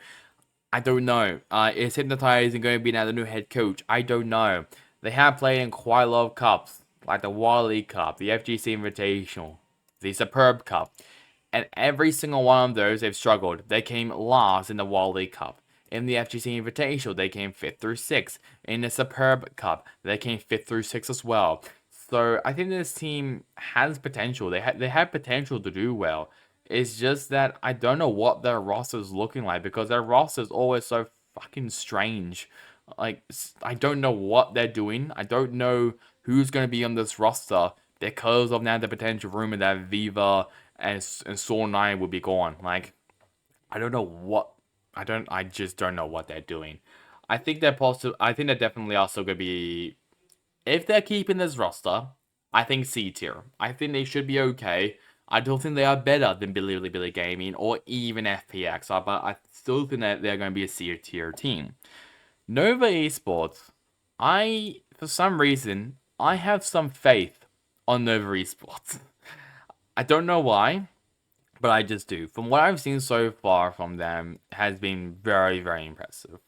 I don't know. Is Hypnotize going to be now the new head coach? I don't know. They have played in quite a lot of cups, like the Wally Cup, the FGC Invitational, the Superb Cup. And every single one of those, they've struggled. They came last in the Wally Cup. In the FGC Invitational, they came 5th through 6th. In the Superb Cup, they came 5th through 6th as well. So I think this team has potential. They have potential to do well. It's just that I don't know what their roster is looking like because their roster is always so fucking strange. Like, I don't know what they're doing. I don't know who's going to be on this roster because of now the potential rumor that Viva and Saw 9 will be gone. Like, I don't know what. I just don't know what they're doing. I think they're definitely also going to be. If they're keeping this roster, I think C tier. I think they should be okay. I don't think they are better than Billy Gaming or even FPX, but I still think that they're going to be a C tier team. Nova Esports, for some reason, I have some faith on Nova Esports. I don't know why, but I just do. From what I've seen so far from them, has been very, very impressive.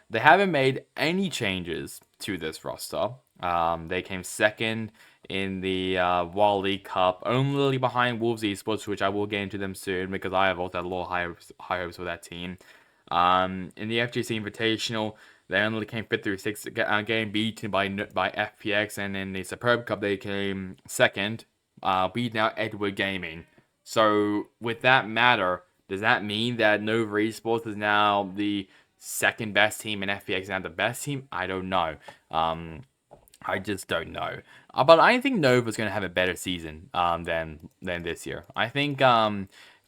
They haven't made any changes to this roster. They came second in the Wally Cup, only behind Wolves Esports, which I will get into them soon because I have also had a lot of high hopes for that team. In the FGC Invitational, they only came 5th through 6th, getting beaten by FPX, and in the Superb Cup, they came second, beating out Edward Gaming. So, with that matter, does that mean that Nova Esports is now the second best team and FPX is now the best team? I don't know. I just don't know. But I think Nova's going to have a better season than this year. I think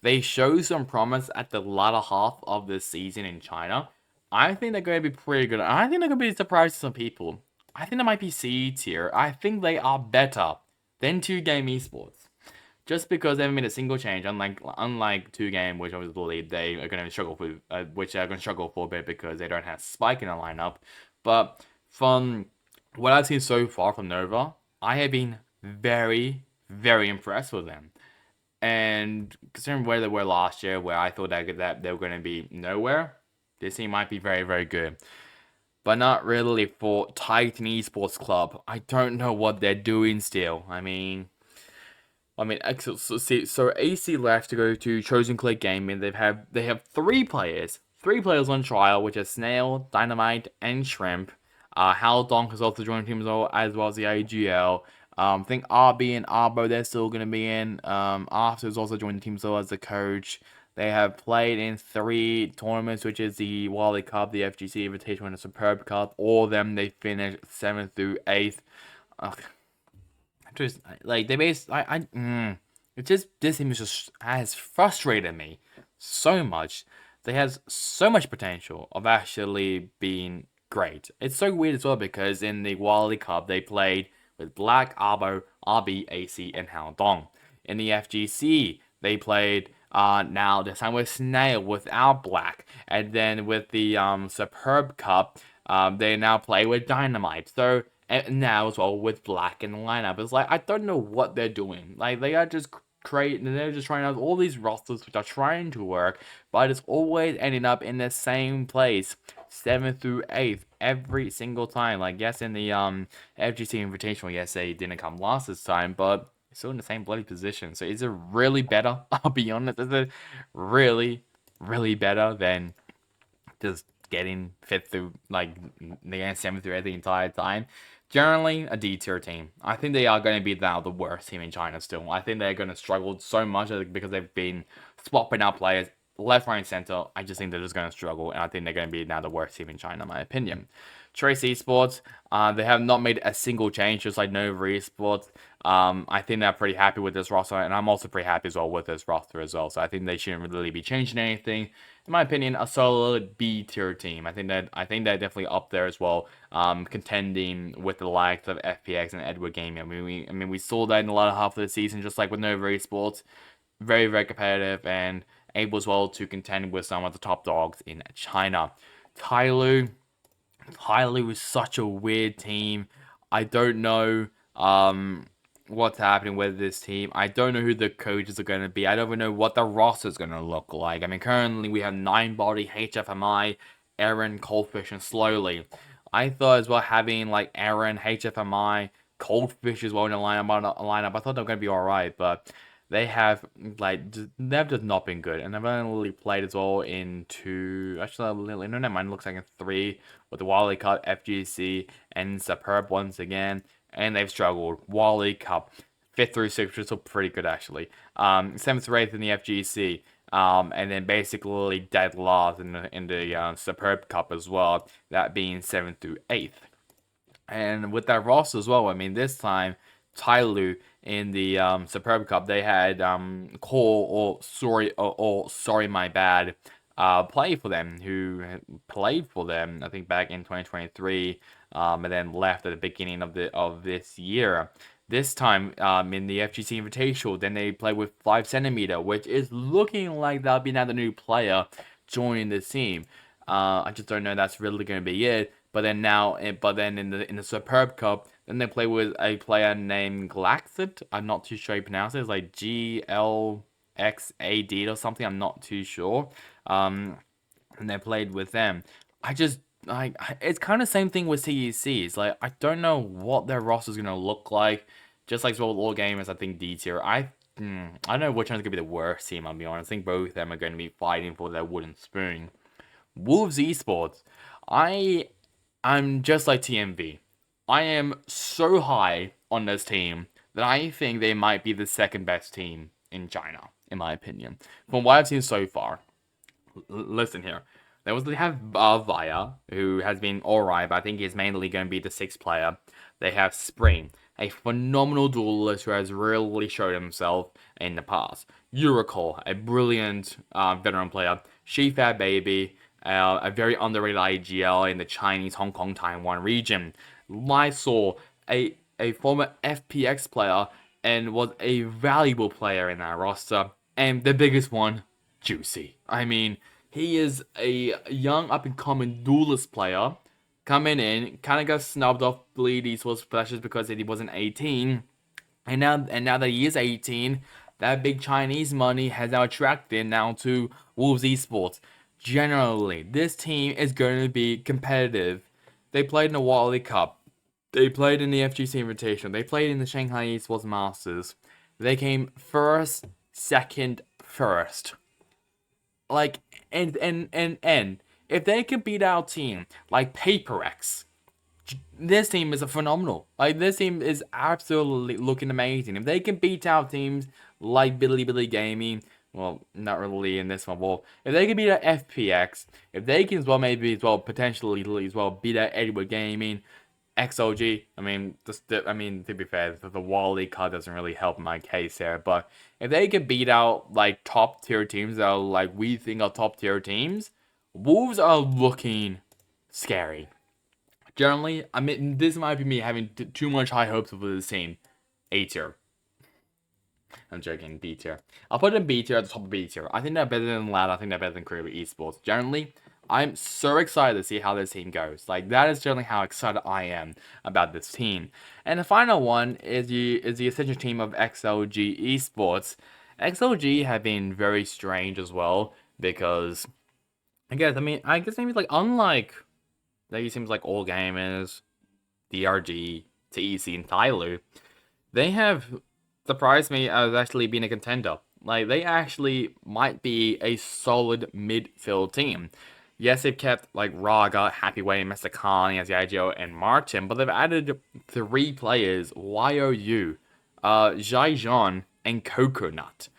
they show some promise at the latter half of the season in China. I think they're going to be pretty good. I think they're going to be surprising some people. I think they might be C tier. I think they are better than 2Game Esports. Just because they haven't made a single change, unlike 2Game, which I believe they are going to struggle with, which they're going to struggle for a bit because they don't have Spike in the lineup. But from what I've seen so far from Nova, I have been very, very impressed with them. And considering where they were last year, where I thought that they were going to be nowhere, this team might be very, very good. But not really for Titan Esports Club. I don't know what they're doing still. So AC left to go to Chosen Click Gaming. They have three players on trial, which are Snail, Dynamite, and Shrimp. Hal Donk has also joined the team as well as the IGL. I think RB and Arbo they're still gonna be in. After has also joined the team as well as the coach. They have played in 3 tournaments, which is the Wally Cup, the FGC Invitational, and the Superb Cup. All of them they finished 7th through 8th. Just like they based it just this team has frustrated me so much. they has so much potential of actually being great. It's so weird as well because in the Wally Cup they played with Black, Arbo, RB, AC, and Dong. In the FGC they played now this time with Snail without Black, and then with the Superb Cup they now play with Dynamite. So and now as well with Black in the lineup. It's like I don't know what they're doing. Like they are just they're just trying out all these rosters which are trying to work, but it's always ending up in the same place, 7th through 8th every single time. Like yes, in the FGC Invitational, yes they didn't come last this time, but still in the same bloody position. So is it really better? I'll be honest, is it really, really better than just getting 5th through like the 7th through 8th the entire time? Generally, a D tier team. I think they are going to be now the worst team in China still. I think they're going to struggle so much because they've been swapping out players left, right, and center. I just think they're just going to struggle, and I think they're going to be now the worst team in China, in my opinion. Trace Esports, they have not made a single change, just like Nova Esports. I think they're pretty happy with this roster, and I'm also pretty happy as well with this roster as well. So I think they shouldn't really be changing anything. In my opinion, a solid B tier team. I think they're definitely up there as well, contending with the likes of FPX and Edward Gaming. I mean we saw that in the latter half of the season, just like with Nova Esports, very very competitive and able as well to contend with some of the top dogs in China. Tyloo is such a weird team. I don't know what's happening with this team. I don't know who the coaches are going to be. I don't even know what the roster is going to look like. I mean, currently we have 9body, HFMI, Aaron, Coldfish, and Slowly. I thought as well having like Aaron, HFMI, Coldfish as well in the lineup. I thought they were going to be alright, but they've just not been good, and they've only played as well in 2. Actually, no, never mind. Looks like in 3 with the Wally Cup, FGC, and Superb once again, and they've struggled. Wally Cup, 5th through 6th, which is still pretty good actually. 7th through 8th in the FGC. And then basically dead last in the Superb Cup as well, that being 7th through 8th. And with that roster as well, I mean, this time, Tyloo in the Superb Cup, they had Cole or Sorry My Bad play for them, who played for them, I think, back in 2023, and then left at the beginning of this year. This time, in the FGC Invitational, then they play with 5cm, which is looking like that'll be another new player joining the team. I just don't know that's really going to be it. But then in the Superb Cup, then they play with a player named Glaxit. I'm not too sure how you pronounce it. It's like GLXAD or something. I'm not too sure. And they played with them. It's kind of same thing with CEC. It's like I don't know what their roster is gonna look like. Just like with all gamers, I think D tier. I don't know which one's gonna be the worst team. I'll be honest. I think both of them are going to be fighting for their wooden spoon. Wolves Esports. I'm just like TMV. I am so high on this team that I think they might be the second best team in China, in my opinion. From what I've seen so far. Listen here. They have Vaya, who has been alright, but I think he's mainly going to be the 6th player. They have Spring, a phenomenal duelist who has really showed himself in the past. Uricol, a brilliant veteran player. Shifat Baby, a very underrated IGL in the Chinese, Hong Kong, Taiwan region. Lysol, a former FPX player and was a valuable player in that roster. And the biggest one, Juicy. I mean, he is a young up-and-coming duelist player coming in, kind of got snubbed off Bleed Esports splashes because he wasn't 18. And now that he is 18, that big Chinese money has now attracted now to Wolves Esports. Generally, this team is going to be competitive. They played in the Wally Cup. They played in the FGC Invitation. They played in the Shanghai Esports Masters. They came first, second, first. Like, and if they can beat our team like PaperX, this team is a phenomenal. Like, this team is absolutely looking amazing. If they can beat our teams like Billy Gaming, well, not really in this one. Well, if they can beat out FPX, if they can as well maybe as well potentially as well beat out Edward Gaming, XOG. I mean, to be fair, the Wally card doesn't really help my case here. But if they can beat out like top tier teams that are like we think are top tier teams, Wolves are looking scary. Generally, I mean, this might be me having too much high hopes for this team. A tier. I'm joking, B tier. I'll put in B tier at the top of B tier. I think they're better than Lad. I think they're better than Korea Esports. Generally, I'm so excited to see how this team goes. Like, that is generally how excited I am about this team. And the final one is the essential team of XLG Esports. XLG have been very strange as well because I guess maybe like unlike they seems like All Gamers, DRG, TEC, and Tyler, they have surprised me as actually being a contender. Like, they actually might be a solid midfield team. Yes, they've kept, like, Raga, Happyway, Mr. Khan as the IGO, and Martin, but they've added 3 players, YOU, Jaijon, and Coconut.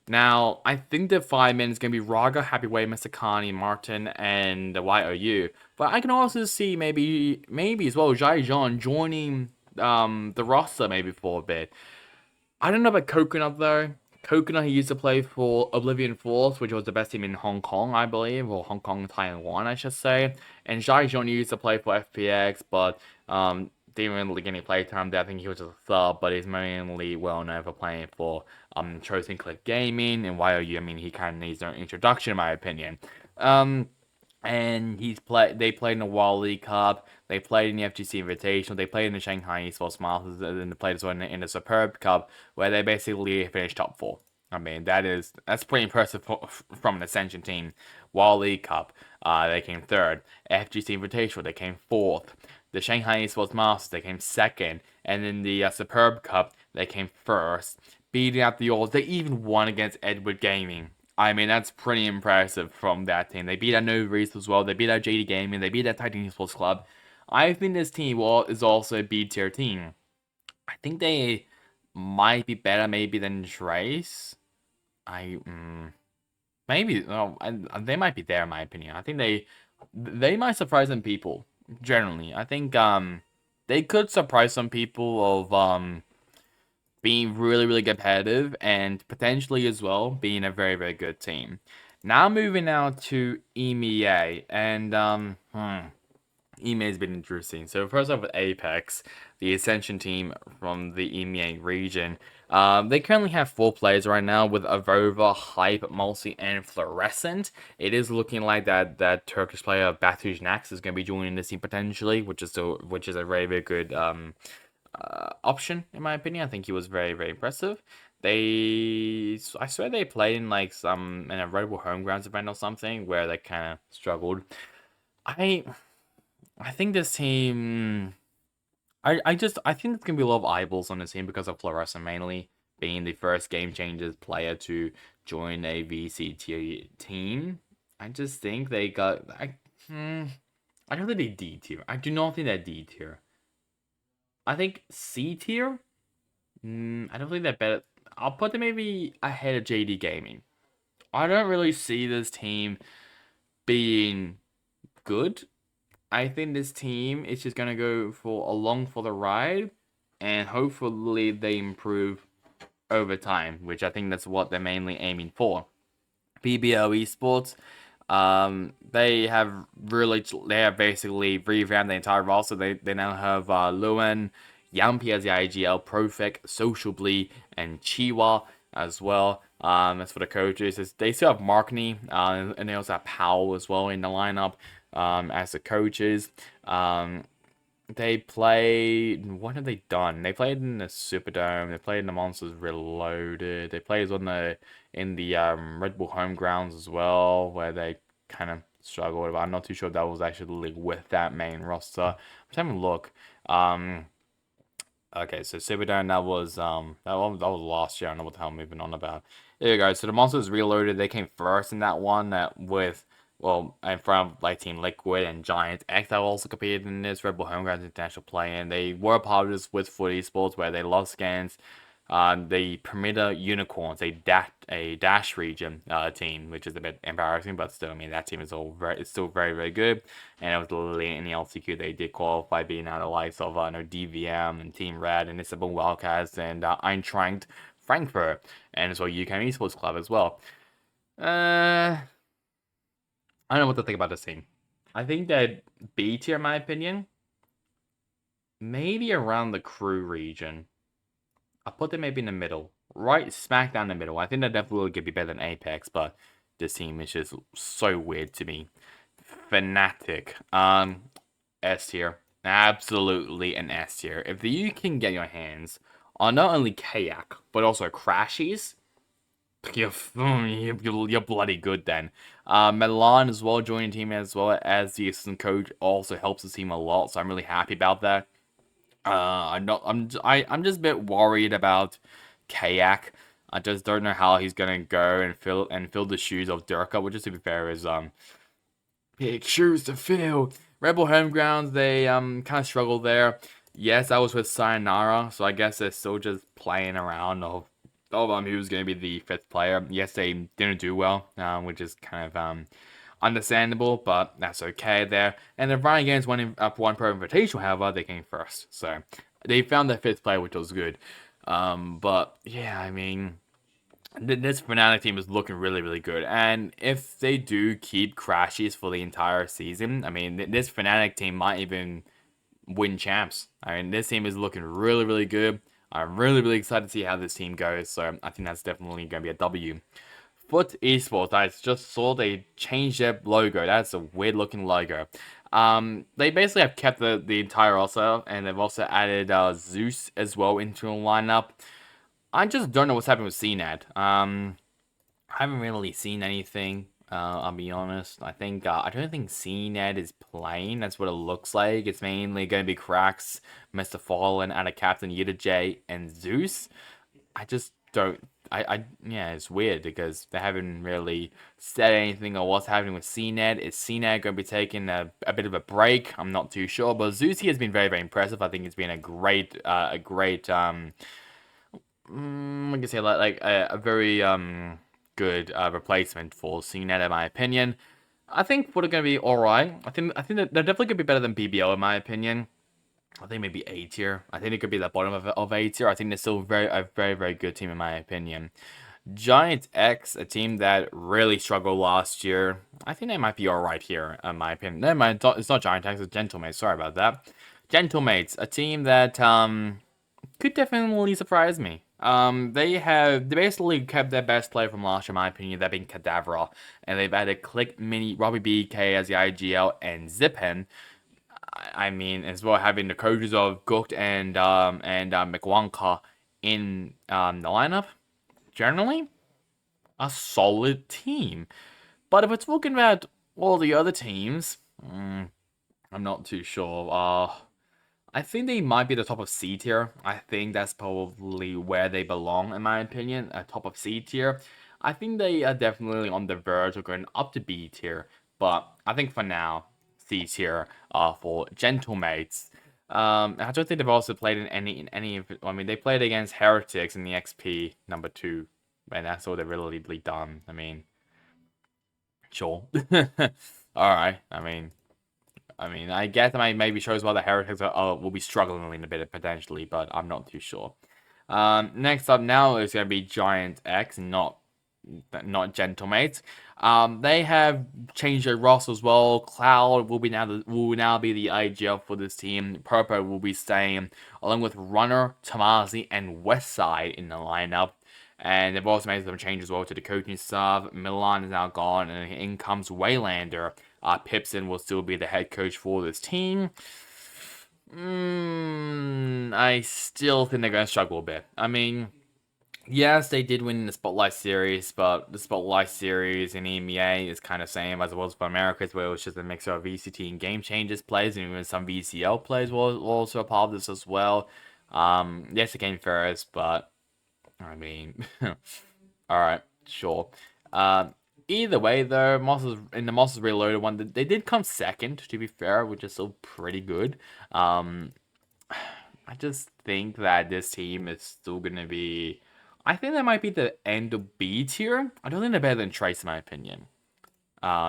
Now, I think the 5 men is going to be Raga, Happyway, Mr. Kani, Martin, and the YOU. But I can also see maybe as well Jaijon joining the roster maybe for a bit. I don't know about Coconut though. Coconut, he used to play for Oblivion Force, which was the best team in Hong Kong, I believe, or Hong Kong, Taiwan, I should say. And Jaijon used to play for FPX, but didn't really get any playtime there. I think he was just a sub, but he's mainly well known for playing for Chosen Click Gaming and YOU. I mean, he kind of needs an introduction, in my opinion. And they played in the World League Cup, they played in the FGC Invitational, they played in the Shanghai Esports Masters, and they played as well in the Superb Cup, where they basically finished top 4. I mean, that's pretty impressive from an Ascension team. World League Cup, they came 3rd. FGC Invitational, they came 4th. The Shanghai Esports Masters, they came 2nd. And in the Superb Cup, they came 1st. Beating out the Alls, they even won against Edward Gaming. I mean, that's pretty impressive from that team. They beat out No Reese as well. They beat out JD Gaming. They beat out Titan Esports Club. I think this team is also a B-tier team. I think they might be better maybe than Trace. Maybe. No, they might be there in my opinion. I think they might surprise some people. Generally, I think they could surprise some people of being really, really competitive and potentially as well being a very, very good team. Now moving out to EMEA, and EMEA has been interesting. So first off with Apex, the Ascension team from the EMEA region. They currently have 4 players right now with Avova, Hype, Multi, and Fluorescent. It is looking like that Turkish player Batuj Nax is going to be joining this team potentially, which is a very, very good option in my opinion. I think he was very, very impressive. I swear they played in like in a Red Bull Homegrounds event or something where they kind of struggled. I think this team. I think there's gonna be a lot of eyeballs on this team because of Fluorescent mainly being the first Game Changers player to join a VCT team. I just think they got. I don't think they D tier. I do not think they're D tier. I think C tier. I don't think they're better. I'll put them maybe ahead of JD Gaming. I don't really see this team being good. I think this team is just gonna go along for the ride, and hopefully they improve over time, which I think that's what they're mainly aiming for. BBL Esports, they have basically revamped the entire roster. They now have Luen, Yampi as the IGL, Profec, Sociably, and Chiwa as well. As for the coaches, they still have Markney, and they also have Powell as well in the lineup as the coaches. They played. What have they done? They played in the Superdome. They played in the Monsters Reloaded. They played in the Red Bull Homegrounds as well, where they kind of struggled. But I'm not too sure if that was actually with that main roster. Let's have a look. Okay, so Superdome, that was last year. I don't know what the hell I'm moving on about. There you go. So the Monsters Reloaded, they came first in that one with. Well, in front of like Team Liquid and Giant X that also competed in this Red Bull Homegrounds International play, and they were part of this with Foot Esports where they lost against the Premier Unicorns, a Dash region team, which is a bit embarrassing, but still, I mean, that team is it's still very, very good. And it was literally in the LCQ they did qualify, being out of likes of DVM and Team Red and Istanbul Wildcats and Eintracht Frankfurt, and as well UCAM Esports Club as well. I don't know what to think about this team. I think that B tier, in my opinion, maybe around the crew region. I'll put them maybe in the middle, right smack down the middle. I think that definitely could be better than Apex, but this team is just so weird to me. Fnatic, S tier, absolutely an S tier. If you can get your hands on not only Kayak but also Crashies, you're bloody good then. Milan as well joining the team as well as the assistant coach also helps the team a lot, so I'm really happy about that. I'm just a bit worried about Kayak. I just don't know how he's gonna go and fill the shoes of Durka, which is, to be fair, is big shoes to fill. Rebel Homegrounds, they kind of struggled there. Yes, I was with Sayonara, so I guess they're still just playing around of who's going to be the fifth player. Yes, they didn't do well, which is kind of understandable, but that's okay there. And the Ryan Games winning up one pro invitational, however, they came first, so they found their fifth player, which was good. But yeah, I mean, this Fnatic team is looking really, really good. And if they do keep Crashies for the entire season, I mean, this Fnatic team might even win champs. I mean, this team is looking really, really good. I'm really, really excited to see how this team goes. So I think that's definitely going to be a W. Foot Esports, I just saw they changed their logo. That's a weird looking logo. They basically have kept the entire roster, and they've also added Zeus as well into the lineup. I just don't know what's happening with CNAD. I haven't really seen anything. I'll be honest. I don't think CNED is playing. That's what it looks like. It's mainly going to be Cracks, Mr. Fallen, and a Captain JDG and Zeus. I just don't. Yeah, it's weird because they haven't really said anything or what's happening with CNED. Is CNED going to be taking a bit of a break? I'm not too sure. But Zeus has been very, very impressive. I think it's been a great I can say like a very good replacement for CNET in my opinion. I think they're gonna be alright. I think that they're definitely gonna be better than BBL in my opinion. I think maybe A tier. I think it could be the bottom of A tier. I think they're still a very, very good team in my opinion. Giant X, a team that really struggled last year. I think they might be alright here, in my opinion. Never mind, it's not Giant X, it's Gentlemates. Sorry about that. Gentlemates, a team that could definitely surprise me. They basically kept their best player from last year, in my opinion, that being Cadavra, and they've added Click Mini, Robbie BK as the IGL, and Zippen. I mean, as well having the coaches of Gukt and McWanka in the lineup. Generally, a solid team. But if we're talking about all the other teams, I'm not too sure. I think they might be the top of C tier. I think that's probably where they belong, in my opinion, top of C tier. I think they are definitely on the verge of going up to B tier, but I think for now, C tier for Gentlemates. I don't think they've also played in any of. I mean, they played against Heretics in the XP #2, and that's all they've really done. I mean, sure. All right. I guess that maybe shows why the Heretics will be struggling a bit potentially, but I'm not too sure. Next up now is going to be Giant X, not Gentlemates. They have changed their roster as well. Cloud will now be the IGL for this team. Purple will be staying along with Runner, Tamazi, and Westside in the lineup. And they've also made some changes as well to the coaching staff. Milan is now gone, and in comes Waylander. Pipson will still be the head coach for this team. I still think they're going to struggle a bit. I mean, yes, they did win the Spotlight Series, but the Spotlight Series in EMEA is kind of same as it was for Americas, where it was just a mix of VCT and Game Changers plays, and even some VCL plays were also a part of this as well. Yes, it came first, but I mean, alright, sure. Either way, though, in the Monsters Reloaded one, they did come second, to be fair, which is still pretty good. I just think that this team is still gonna be. I think that might be the end of B tier. I don't think they're better than Trace in my opinion.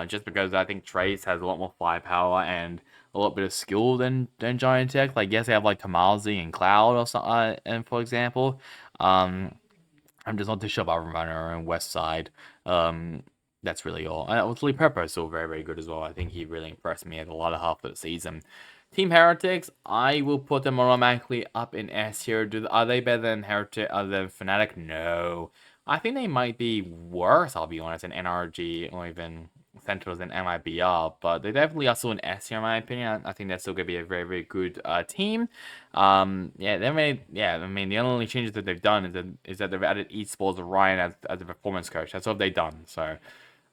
Just because I think Trace has a lot more firepower and a lot bit of skill than Giant Tech. Like yes, they have like Kamazi and Cloud or something, and for example, um, I'm just not too sure about Runner and West Side. Um, that's really all. Lee Pepper is still very, very good as well. I think he really impressed me at the latter half of the season. Team Heretics, I will put them automatically up in S tier. Are they better than Heretic? Other than Fnatic? No. I think they might be worse, I'll be honest, than NRG or even Centrals and MIBR, but they definitely are still an S tier in my opinion. I think they're still going to be a very, very good team. Yeah, I mean, the only changes that they've done is that they've added esports Ryan as a performance coach. That's what they've done. So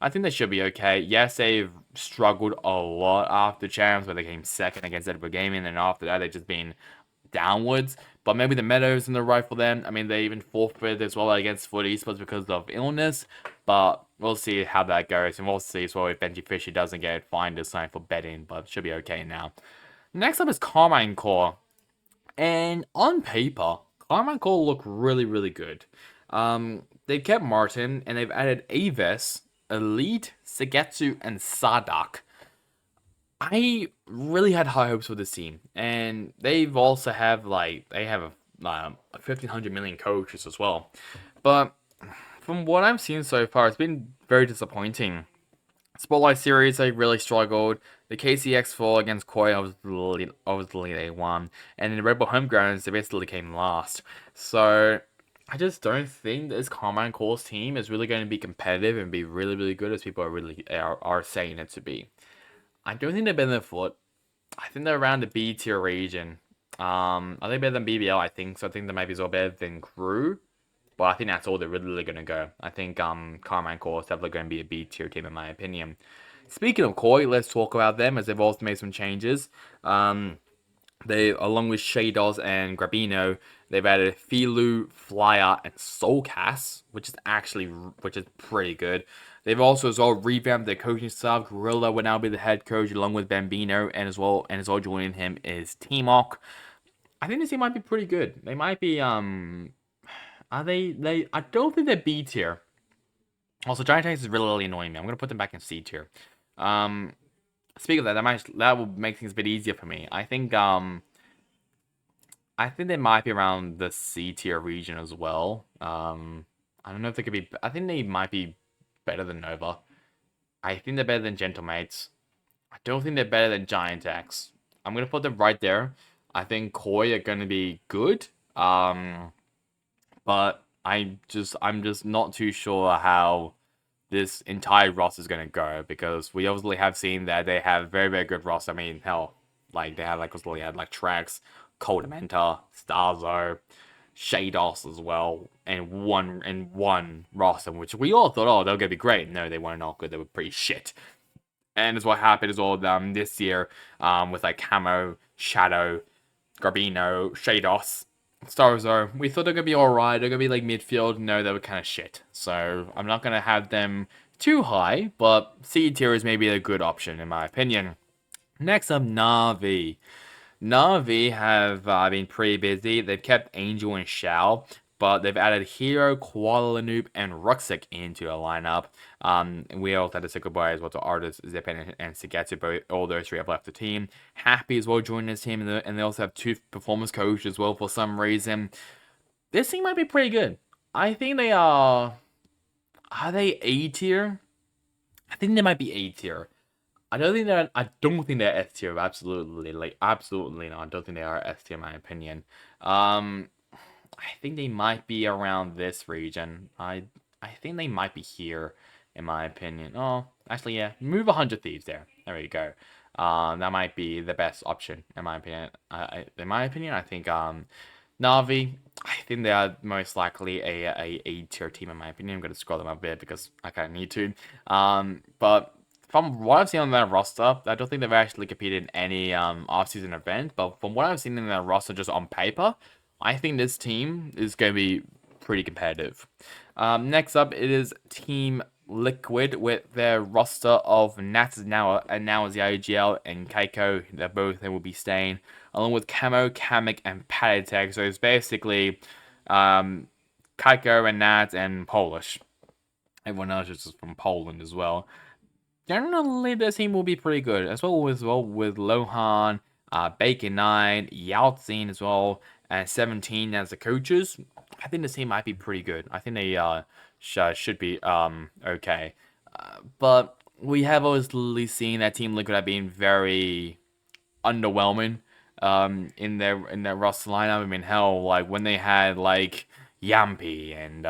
I think they should be okay. Yes, they've struggled a lot after champs, where they came second against Edinburgh Gaming, and after that they've just been downwards. But maybe the meta isn't the right for them. I mean, they even forfeited as well against Foot Esports because of illness. But we'll see how that goes, and we'll see as well if Benji Fisher doesn't get fined this time for betting. But it should be okay now. Next up is Carmine Core. And on paper, Carmine Cole look really, really good. They've kept Martin, and they've added Aves, Elite, Segetsu, and Sadak. I really had high hopes for this team, and they've also have they have a 1,500 million coaches as well. But from what I've seen so far, it's been very disappointing. Spotlight series, they really struggled. The KCX4 against Koi, obviously they won. And in the Red Bull Homegrounds, they basically came last. So, I just don't think this Carmine Core's team is really going to be competitive and be really, really good as people are saying it to be. I don't think they're better than Foot. I think they're around the B tier region. Are they better than BBL? I think so. I think they might be as well better than Crew. But I think that's all they're really going to go. I think Carmine Core is definitely going to be a B tier team in my opinion. Speaking of Koi, let's talk about them as they've also made some changes. They, along with Shados and Grabino, they've added Filu, Flyer, and Soulcast, which is pretty good. They've also as well revamped their coaching staff. Gorilla will now be the head coach along with Bambino, and as well joining him is T-Mock. I think this team might be pretty good. They might be are they I don't think they're B tier. Also, Giant Tanks is really, really annoying me. I'm gonna put them back in C tier. Speaking of that will make things a bit easier for me. I think they might be around the C tier region as well. I don't know if they could be. I think they might be better than Nova. I think they're better than Gentlemates. I don't think they're better than Giant X. I'm gonna put them right there. I think Koi are gonna be good. But I'm just not too sure how this entire roster is gonna go, because we obviously have seen that they have very, very good roster. I mean, hell, like they had Trax, Coldamenta, Starzo, Shados as well, and one roster, which we all thought, oh, they're gonna be great. No, they weren't all good. They were pretty shit. And it's what happened as well this year with like Camo, Shadow, Garbino, Shados, Starzo. We thought they're gonna be alright. They're gonna be like midfield. No, they were kind of shit. So I'm not gonna have them too high, but C tier is maybe a good option in my opinion. Next up, Na'Vi. Na'Vi have been pretty busy. They've kept Angel and Shao, but they've added Hero, Kuala Lumpur, and Rucksack into a lineup. We also had to say goodbye as well to Artist, Zippen, and Segetsu, but all those three have left the team. Happy as well joining this team, and they also have two performance coaches as well for some reason. This team might be pretty good. I think they are. Are they A tier? I think they might be A tier. I don't think they're S tier. Absolutely not. I don't think they are S tier in my opinion. I think they might be around this region. I think they might be here, in my opinion. Oh, actually, yeah. Move 100 Thieves there. There we go. That might be the best option, in my opinion. I think Na'Vi, I think they are most likely a tier team, in my opinion. I'm going to scroll them up a bit because I kind of need to. But from what I've seen on their roster, I don't think they've actually competed in any off-season event. But from what I've seen in their roster just on paper, I think this team is going to be pretty competitive. Next up, it is Team Liquid with their roster of Nats now as the IGL and Keiko. They will be staying along with Camo, Kamek, and Patatek. So it's basically Keiko and Nats and Polish. Everyone else is just from Poland as well. Generally, the team will be pretty good as well with Lohan, Bacon 9, Yaltzin as well, and 17 as the coaches. I think the team might be pretty good. I think they should be okay. But we have obviously seen that Team Liquid have been very underwhelming in their roster lineup. I mean, hell, like when they had like Yampy and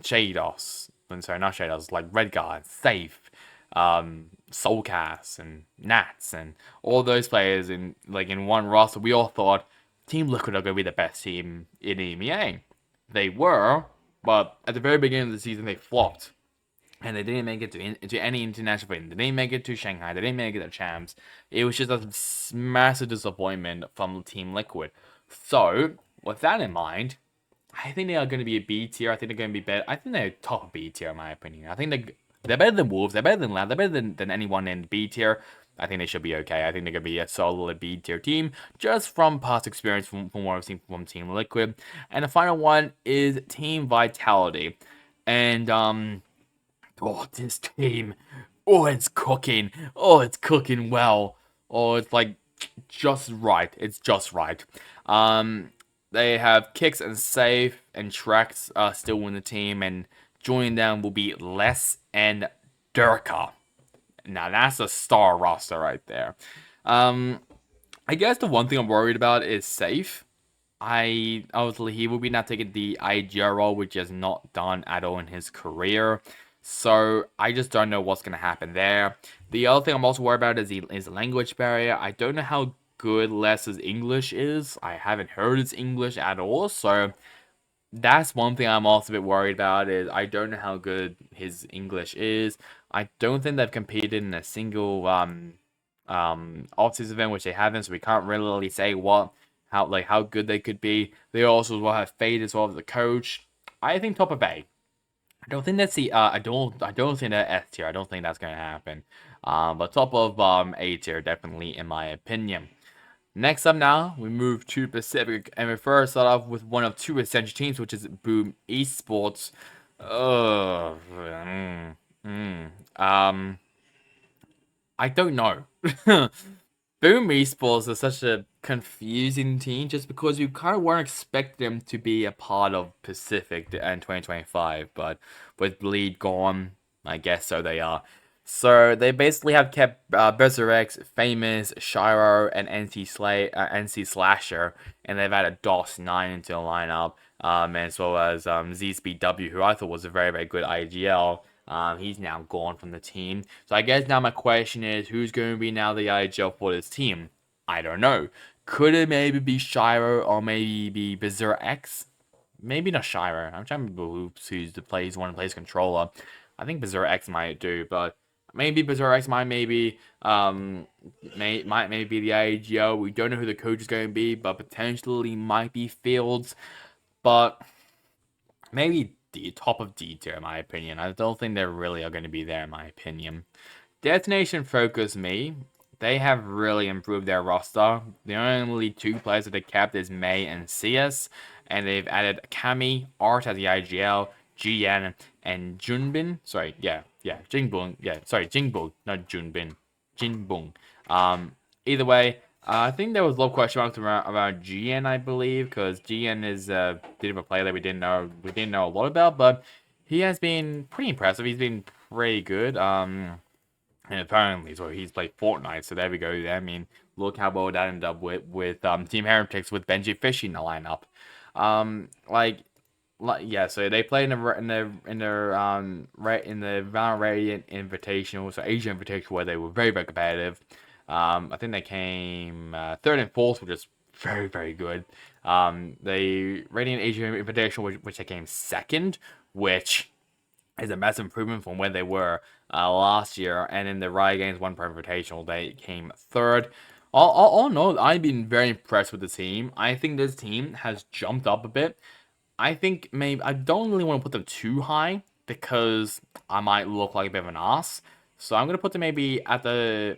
Shados. I'm sorry, not Shados, like Redguard, Safe, Soulcast, and Nats, and all those players in one roster. We all thought Team Liquid are going to be the best team in EMEA. They were, but at the very beginning of the season, they flopped. And they didn't make it to any international fight. They didn't make it to Shanghai. They didn't make it to Champs. It was just a massive disappointment from Team Liquid. So, with that in mind, I think they are going to be a B tier. I think they're going to be better. I think they're top B tier, in my opinion. I think they're better than Wolves. They're better than Loud. They're better than anyone in B tier. I think they should be okay. I think they're going to be a solid B tier team, just from past experience from what I've seen from Team Liquid. And the final one is Team Vitality. And, oh, this team. Oh, it's cooking. Oh, it's cooking well. Oh, it's like just right. It's just right. They have Kicks and Safe and Shreks still in the team, and joining them will be Les and Durka. Now that's a star roster right there. I guess the one thing I'm worried about is Safe. Obviously he will be not taking the IGR role, which is not done at all in his career. So I just don't know what's gonna happen there. The other thing I'm also worried about is the language barrier. I don't know how good Les's English is. I haven't heard his English at all, so that's one thing I'm also a bit worried about. Is I don't know how good his English is. I don't think they've competed in a single off-season event, which they haven't, so we can't really say how good they could be. They also will have Fade as well as the coach. I think top of A. I don't think that's the I don't think that S tier. I don't think that's gonna happen. But top of A tier definitely in my opinion. Next up now, we move to Pacific, and we first start off with one of two essential teams, which is Boom Esports. I don't know. Boom Esports is such a confusing team just because you kind of weren't expecting them to be a part of Pacific in 2025, but with Bleed gone, I guess so they are. So they basically have kept Berserx, Famous, Shiro, and NC Slasher, and they've added DOS9 into the lineup, as well as ZSpeedW, who I thought was a very, very good IGL. He's now gone from the team. So I guess now my question is, who's going to be now the IGL for this team? I don't know. Could it maybe be Shiro or maybe be Berserx? Maybe not Shiro. I'm trying to remember who's the plays one plays controller. I think Berserx might do, but maybe Berserx might maybe be the IGL. We don't know who the coach is going to be, but potentially might be Fields. But maybe the top of D tier, in my opinion. I don't think they really are going to be there, in my opinion. Destination Focus Me. They have really improved their roster. The only two players that they kept is Mei and CS. And they've added Kami, Art as the IGL, GN, and Junbin. Sorry, Jingbun. Jingbun, not Junbin. Jinbun. Either way, I think there was a lot of question marks around GN, I believe, because GN is a bit of a player that we didn't know a lot about, but he has been pretty impressive. He's been pretty good. And apparently, so he's played Fortnite, so there we go. I mean, look how well that ended up with Team Heretics with Benji Fish in the lineup. Yeah, so they played in the Valorant Radiant Invitational, so Asia Invitational, where they were very, very competitive. I think they came third and fourth, which is very, very good. The Radiant Asia Invitational, which they came second, which is a massive improvement from where they were last year. And in the Riot Games 1 Pro Invitational, they came third. All in all, I've been very impressed with the team. I think this team has jumped up a bit. I think maybe I don't really want to put them too high. because I might look like a bit of an ass. So I'm gonna put them maybe at the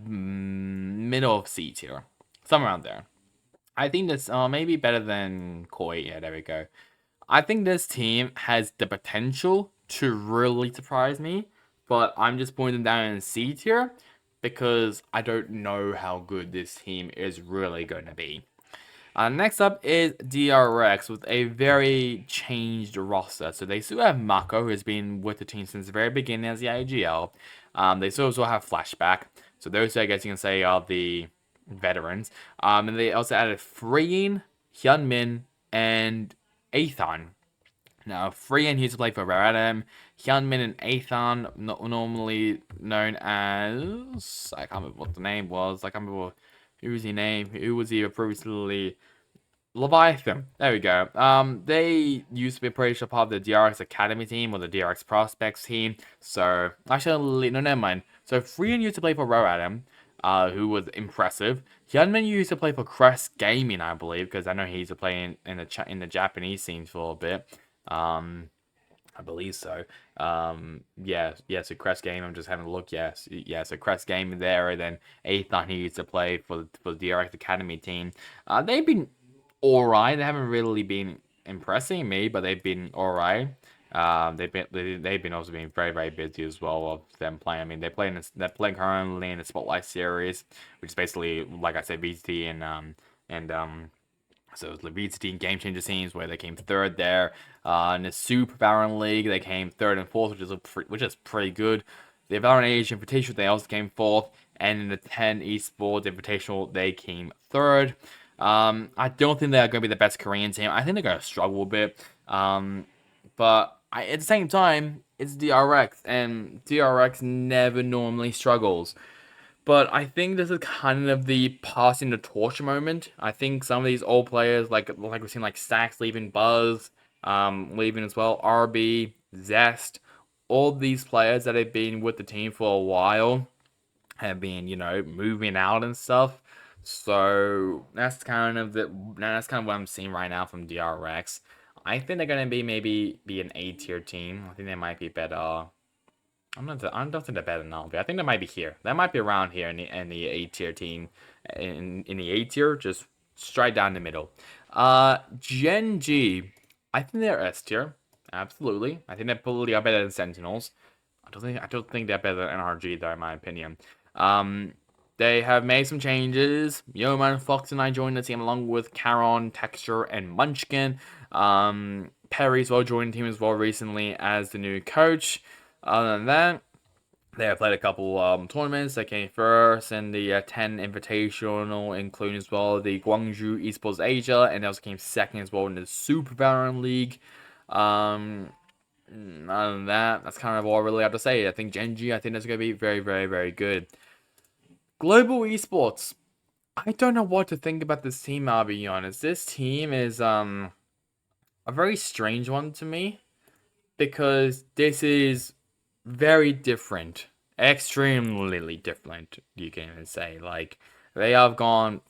middle of C tier, somewhere around there. I think that's maybe better than Koi. Yeah, there we go. I think this team has the potential to really surprise me, but I'm just putting them down in C tier because I don't know how good this team is really going to be. Next up is DRX with a very changed roster. So they still have Mako, who has been with the team since the very beginning as the IGL. They still also have Flashback. So those, I guess you can say, are the veterans. And they also added Freeing, Hyunmin, and Athon. Now, Freeing used to play for Radam. Hyunmin and Athon, normally known as... I can't remember what the name was. I can't remember who was his name. Who was he previously... Leviathan. There we go. They used to be pretty sure part of the DRX Academy team or the DRX Prospects team. So, actually, no, never mind. So, Freehan used to play for Roradam, who was impressive. Hyunmin used to play for Crest Gaming, I believe, because I know he used to play in the Japanese scene for a bit. I believe so. So Crest Game, I'm just having a look. Yes, so Crest Game there, and then Athon, he used to play for the DRX Academy team. They've been alright. They haven't really been impressing me, but they've been alright. They've been also being very, very busy as well of them playing. I mean, they're playing currently in the Spotlight series, which is basically, like I said, VCT so it's the VCT and Game Changer scenes where they came third there. In the Super Valorant League, they came third and fourth, which is pretty good. The Valorant Age Invitational, they also came fourth, and in the 10 Esports Invitational, they came third. I don't think they're going to be the best Korean team. I think they're going to struggle a bit. But at the same time, it's DRX, and DRX never normally struggles. But I think this is kind of the passing the torch moment. I think some of these old players, like we've seen, like Stacks leaving, Buzz leaving as well, RB, Zest, all these players that have been with the team for a while have been, moving out and stuff. So that's kind of what I'm seeing right now from DRX. I think they're gonna be an A tier team. I think they might be better. I don't think they're better than Albi. I think they might be here. They might be around here in the A tier team. In the A tier, just straight down the middle. Gen G, I think they're S tier. Absolutely. I think they probably are better than Sentinels. I don't think they're better than NRG though, in my opinion. They have made some changes. Yeoman, Fox, and I joined the team along with Caron, Texture, and Munchkin. Perry's well joined the team as well recently as the new coach. Other than that, they have played a couple tournaments. They came first in the 10 Invitational, including as well the Guangzhou Esports Asia, and they also came second as well in the Super Valorant League. Other than that, that's kind of all I really have to say. I think Gen G, I think that's going to be very, very, very good. Global Esports. I don't know what to think about this team, I'll be honest. This team is a very strange one to me because this is very different. Extremely different, you can even say. Like, they have gone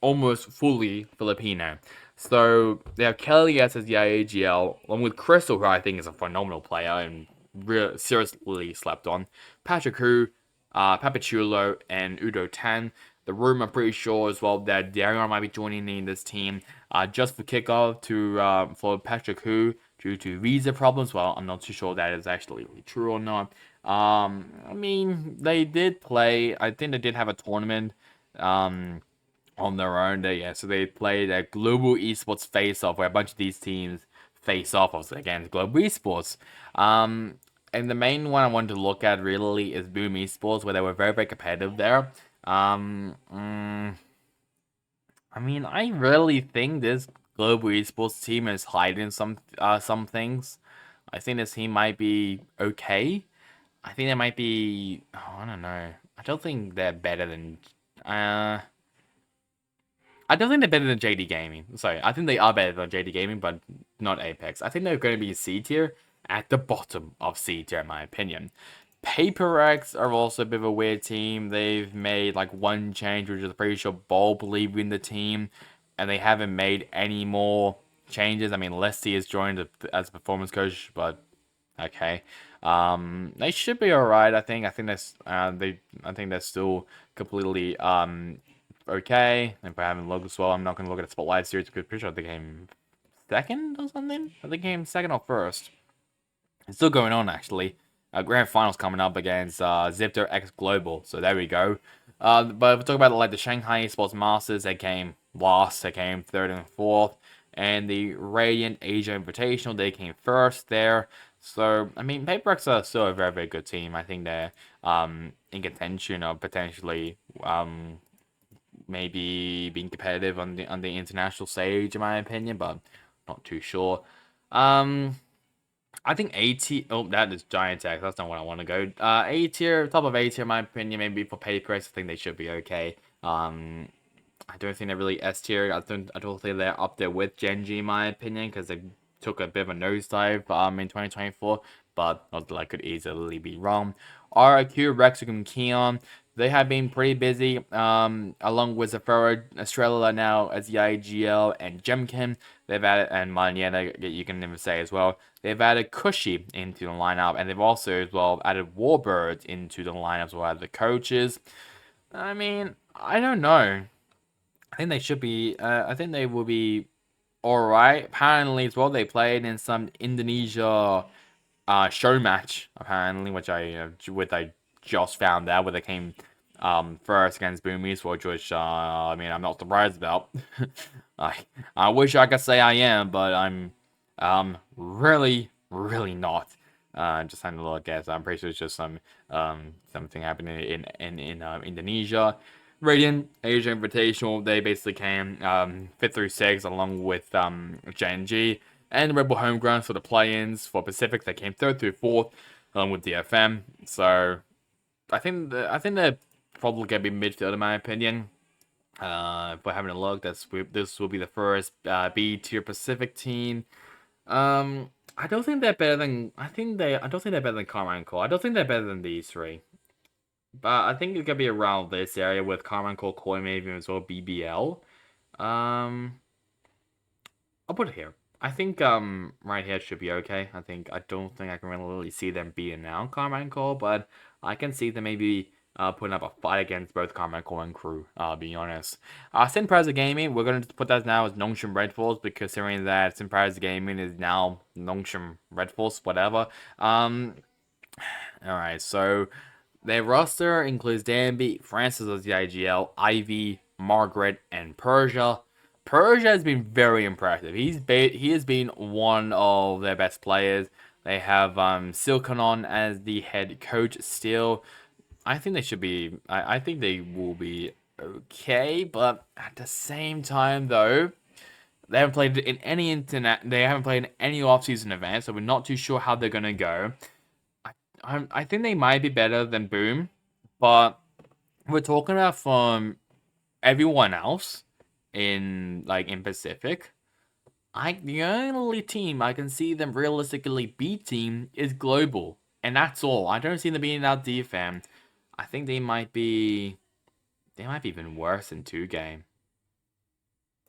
almost fully Filipino. So, they have Kelly as the IAGL, along with Crystal, who I think is a phenomenal player and seriously slept on. Patrick Hu, Papachulo, and Udo Tan. The room, I'm pretty sure as well that Darion might be joining in this team just for kickoff for Patrick Hu due to visa problems. Well, I'm not too sure that is actually true or not. I mean, they did play. I think they did have a tournament on their own. So they played a global esports face-off where a bunch of these teams face off against global esports. And the main one I wanted to look at really is Boom Esports, where they were very, very competitive there. I mean, I really think this global esports team is hiding some things. I think this team might be okay. I think they might be. Oh, I don't know. I don't think they're better than. I don't think they're better than JD Gaming. Sorry, I think they are better than JD Gaming, but not Apex. I think they're going to be C tier, at the bottom of C tier, in my opinion. PaperX are also a bit of a weird team. They've made like one change, which is pretty sure Bulb leaving the team, and they haven't made any more changes. I mean, Leslie has joined as a performance coach, but Okay. They should be alright. I think that's I think they're still completely okay. If I haven't looked as well, I'm not gonna look at the spotlight series because I'm pretty sure they came second or something. I think they came second or first. It's still going on actually. Grand finals coming up against Zipter X Global. So there we go. But if we talk about like the Shanghai Sports Masters, they came last. They came third and fourth. And the Radiant Asia Invitational, they came first there. So I mean, Paperx are still a very very good team. I think they're in contention of potentially maybe being competitive on the international stage in my opinion, but not too sure. Um, I think A tier. Oh, that is Giant X. That's not what I want to go. A tier, top of A tier, in my opinion. Maybe for Paperx, I think they should be okay. I don't think they're really S tier. I don't think they're up there with Genji, in my opinion, because they took a bit of a nosedive in 2024. But I could easily be wrong. RQ, Rexicum, Keon. They have been pretty busy, along with Zafara, Estrella now as the IGL, and Jemkin. They've added, and Manieta, you can even say as well. They've added Cushy into the lineup, and they've also as well added Warbird into the lineup as well as the coaches. I mean, I don't know. I think they should be. I think they will be all right. Apparently, as well, they played in some Indonesia show match apparently, which I just found out where they came first against Boomies, which I mean I'm not surprised about. I I wish I could say I am, but I'm really not. Just having a look at. I'm pretty sure it's just something happening in Indonesia. Radiant Asia Invitational, they basically came 5th through 6th along with JNG and Rebel Homeground for the play-ins. For Pacific, they came 3rd through 4th along with the FM. So I think they're probably gonna be midfield in my opinion. If we're having a look, this will be the first B tier Pacific team. I don't think they're better than. I don't think they're better than Carmine Core. I don't think they're better than these three. But I think it could be around this area with Carmine Core, Koi, maybe as well BBL. Um, I'll put it here. I think right here should be okay. I don't think I can really see them beating out Carmine Core, but I can see them maybe putting up a fight against both Carmine Core and Crew. Being honest. Sin Preza Gaming, we're gonna put that now as Nongshim Red Force because considering that Sin Preza Gaming is now Nongshim Red Force, whatever. All right, so their roster includes Danby, Francis of the IGL, Ivy, Margaret, and Persia. Persia has been very impressive. He has been one of their best players. They have Silkanon as the head coach still. I think they should be. I think they will be okay, but at the same time though, they haven't played in any internet. They haven't played in any off-season events, so we're not too sure how they're gonna go. I think they might be better than Boom, but we're talking about from everyone else in Pacific. The only team I can see them realistically beating is Global, and that's all. I don't see them beating out DFM. I think they might be even worse in 2 game.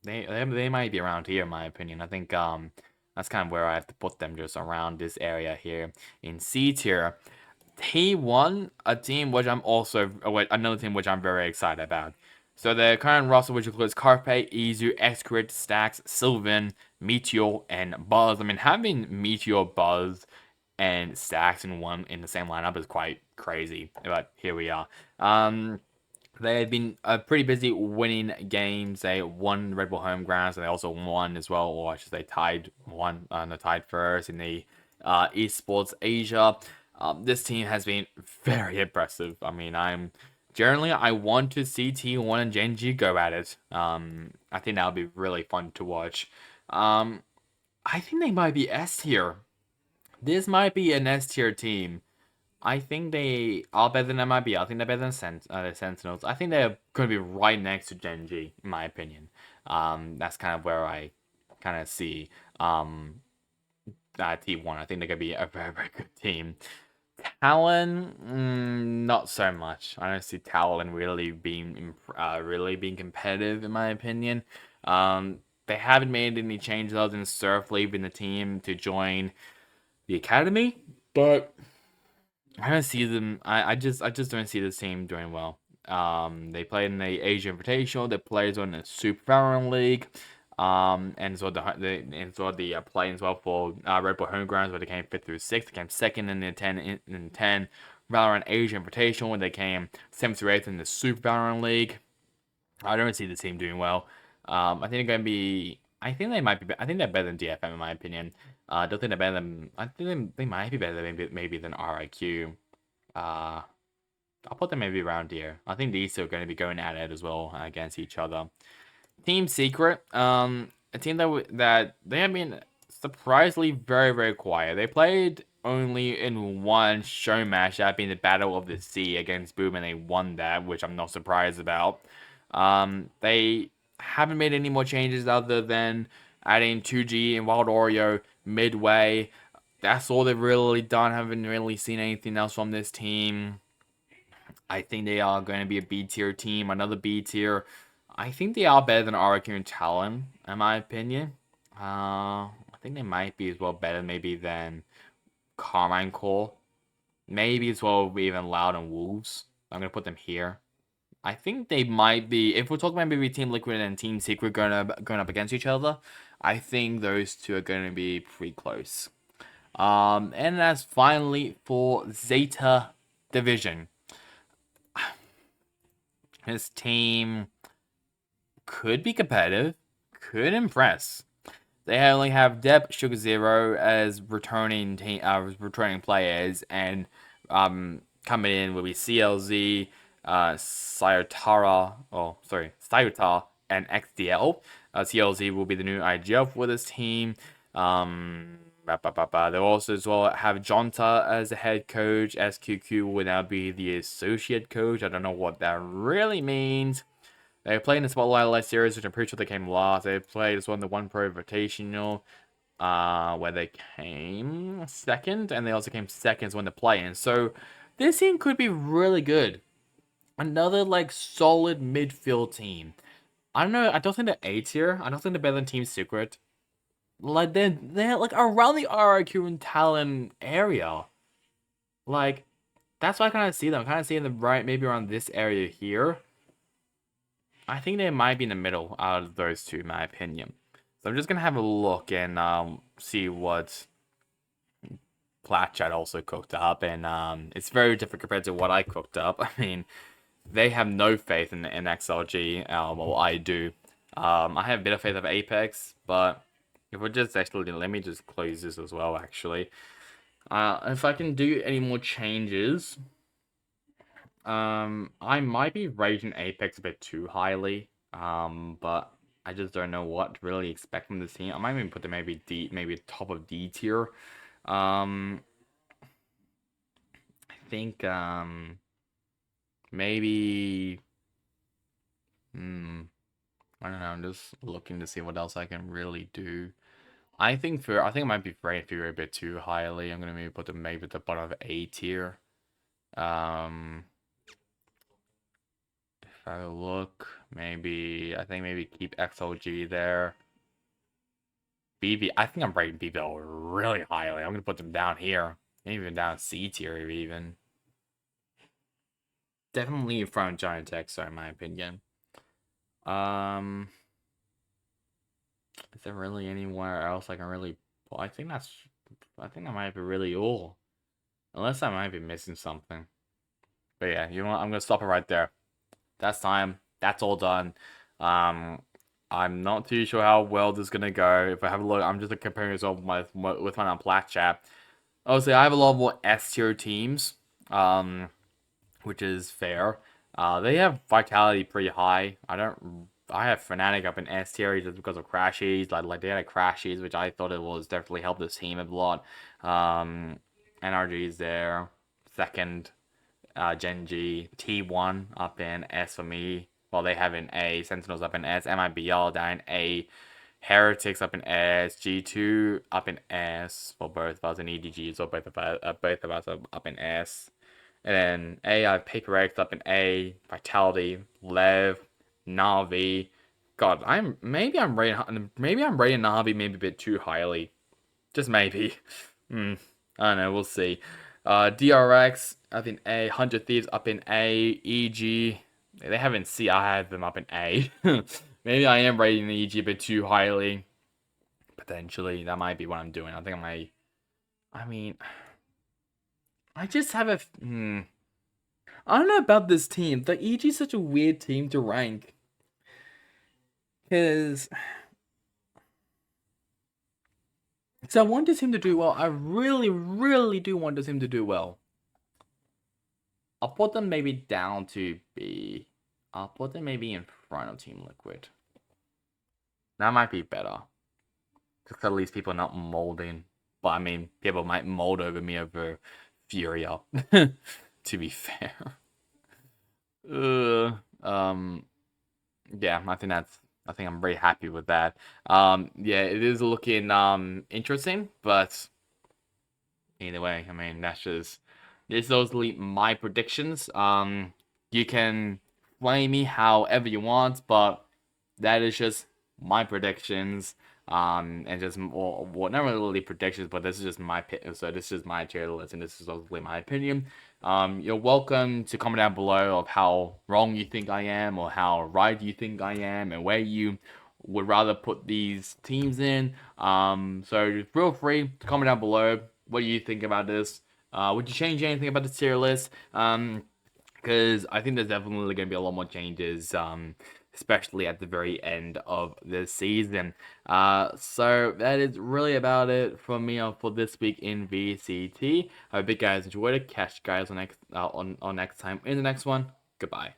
They might be around here in my opinion. I think that's kind of where I have to put them, just around this area here in C tier. He won a team which I'm also another team which I'm very excited about. So the current roster, which includes Carpe, Izu, Excrit, Stax, Sylvan, Meteor, and Buzz. I mean, having Meteor, Buzz, and Stax in the same lineup is quite crazy. But here we are. They had been pretty busy winning games. They won Red Bull Home Grounds, and they also won as well, or I should say tied first in the Esports Asia. This team has been very impressive. I mean, I want to see T1 and Genji go at it. I think that would be really fun to watch. I think they might be S tier. This might be an S tier team. I think they are better than MIB. I think they're better than Sentinels. I think they're going to be right next to Genji, in my opinion. That's kind of where I kind of see T1. I think they're going to be a very, very good team. Talon, not so much. I don't see Talon really being competitive, in my opinion. They haven't made any changes other than Surf leaving the team to join the academy, but I don't see them. I just don't see the team doing well. They played in the Asia Invitational. They played on the Super Valorant League. And so the play as well for Red Bull Homegrowns, where they came fifth through sixth. They came second in the 10 Valorant Asia Invitational, when they came seventh through eighth in the Super Valorant League. I don't see the team doing well. I think they're going to be. I think they might be. I think they're better than DFM in my opinion. I don't think they're better than. I think they might be better than maybe than RIQ. Uh, I'll put them maybe around here. I think these two are going to be going at it as well against each other. Team Secret, a team that they have been surprisingly very quiet. They played only in one show match, that being the Battle of the Sea against Boom, and they won that, which I'm not surprised about. They haven't made any more changes other than adding 2G and Wild Oreo midway. That's all they've really done. Haven't really seen anything else from this team. I think they are going to be a B tier team, another B tier. I think they are better than RQ and Talon, in my opinion. I think they might be as well better maybe than Carmine Core. Maybe as well even Loud and Wolves. I'm going to put them here. I think they might be, if we're talking about maybe Team Liquid and Team Secret going up against each other, I think those two are going to be pretty close. And that's finally for Zeta Division. His team could be competitive, could impress. They only have Deb, Sugar Zero as returning players, and coming in will be CLZ, Sayutara, and XDL. CLZ will be the new IGL for this team. They'll also as well have Jonta as the head coach. SQQ will now be the associate coach. I don't know what that really means. They played in the Spotlight Light Series, which I'm pretty sure they came last. They played as well in the One Pro Invitational, where they came second, and they also came second when they play-in. So this team could be really good. Another like solid midfield team. I don't know. I don't think they're A tier. I don't think they're better than Team Secret. Like they're like around the RIQ and Talon area. Like that's why I kind of see them. I kind of see them right maybe around this area here. I think they might be in the middle out of those two, in my opinion. So I'm just gonna have a look and see what Platchat also cooked up, and it's very different compared to what I cooked up. I mean, they have no faith in XLG. Well, I do. I have a bit of faith of Apex, but if we're just actually, let me just close this as well. Actually, if I can do any more changes. I might be rating Apex a bit too highly. But I just don't know what to really expect from this team. I might even put them maybe top of D tier. I think maybe I don't know, I'm just looking to see what else I can really do. I think I might be rating Fury a bit too highly. I'm gonna maybe put them maybe at the bottom of A tier. If I look, maybe I think maybe keep XLG there. BB, I think I'm rating BBL really highly. I'm gonna put them down here, maybe even down C tier even. Definitely in front of Giant Texo, in my opinion. Is there really anywhere else I can really? Well, I think that might be really all. Unless I might be missing something. But yeah, you know what? I'm gonna stop it right there. That's time. That's all done. I'm not too sure how well this is gonna go. If I have a look, I'm just comparing myself with my Black Chat. Obviously, I have a lot more S tier teams, which is fair. They have vitality pretty high. I have Fnatic up in S tier just because of crashes. Like they had crashes, which I thought it was definitely helped this team a lot. NRG is there, second. Genji, T1 up in S for me. Well, they have an A. Sentinels up in S. MIBL down in A. Heretics up in S. G2 up in S for both of us. And EDG, so both of us are up in S. And then A, I have Paper X up in A. Vitality, Lev, Navi. God, maybe I'm rating Navi maybe a bit too highly. Just maybe. I don't know, we'll see. DRX up in A, 100 Thieves up in A, EG. They haven't C, I have them up in A. Maybe I am rating the EG a bit too highly. Potentially, that might be what I'm doing. I think I might. I mean, I just have a. I don't know about this team. The EG is such a weird team to rank. Because. So I want this team to do well. I really, really do want this team to do well. I'll put them maybe down to B. I'll put them maybe in front of Team Liquid. That might be better. Because at least people are not molding. But I mean, people might mold over me over Furia. To be fair. Yeah, I think I'm very happy with that. Yeah, it is looking interesting, but either way, I mean these those my predictions. You can blame me however you want, but that is just my predictions. And just well, not really predictions, but this is just my pick. So this is my tier list, and this is obviously my opinion. You're welcome to comment down below of how wrong you think I am, or how right you think I am, and where you would rather put these teams in. So feel free to comment down below. What do you think about this? Would you change anything about the tier list? Because I think there's definitely going to be a lot more changes, especially at the very end of the season. So that is really about it from me for this week in VCT. I hope you guys enjoyed it. Catch you guys on next time in the next one. Goodbye.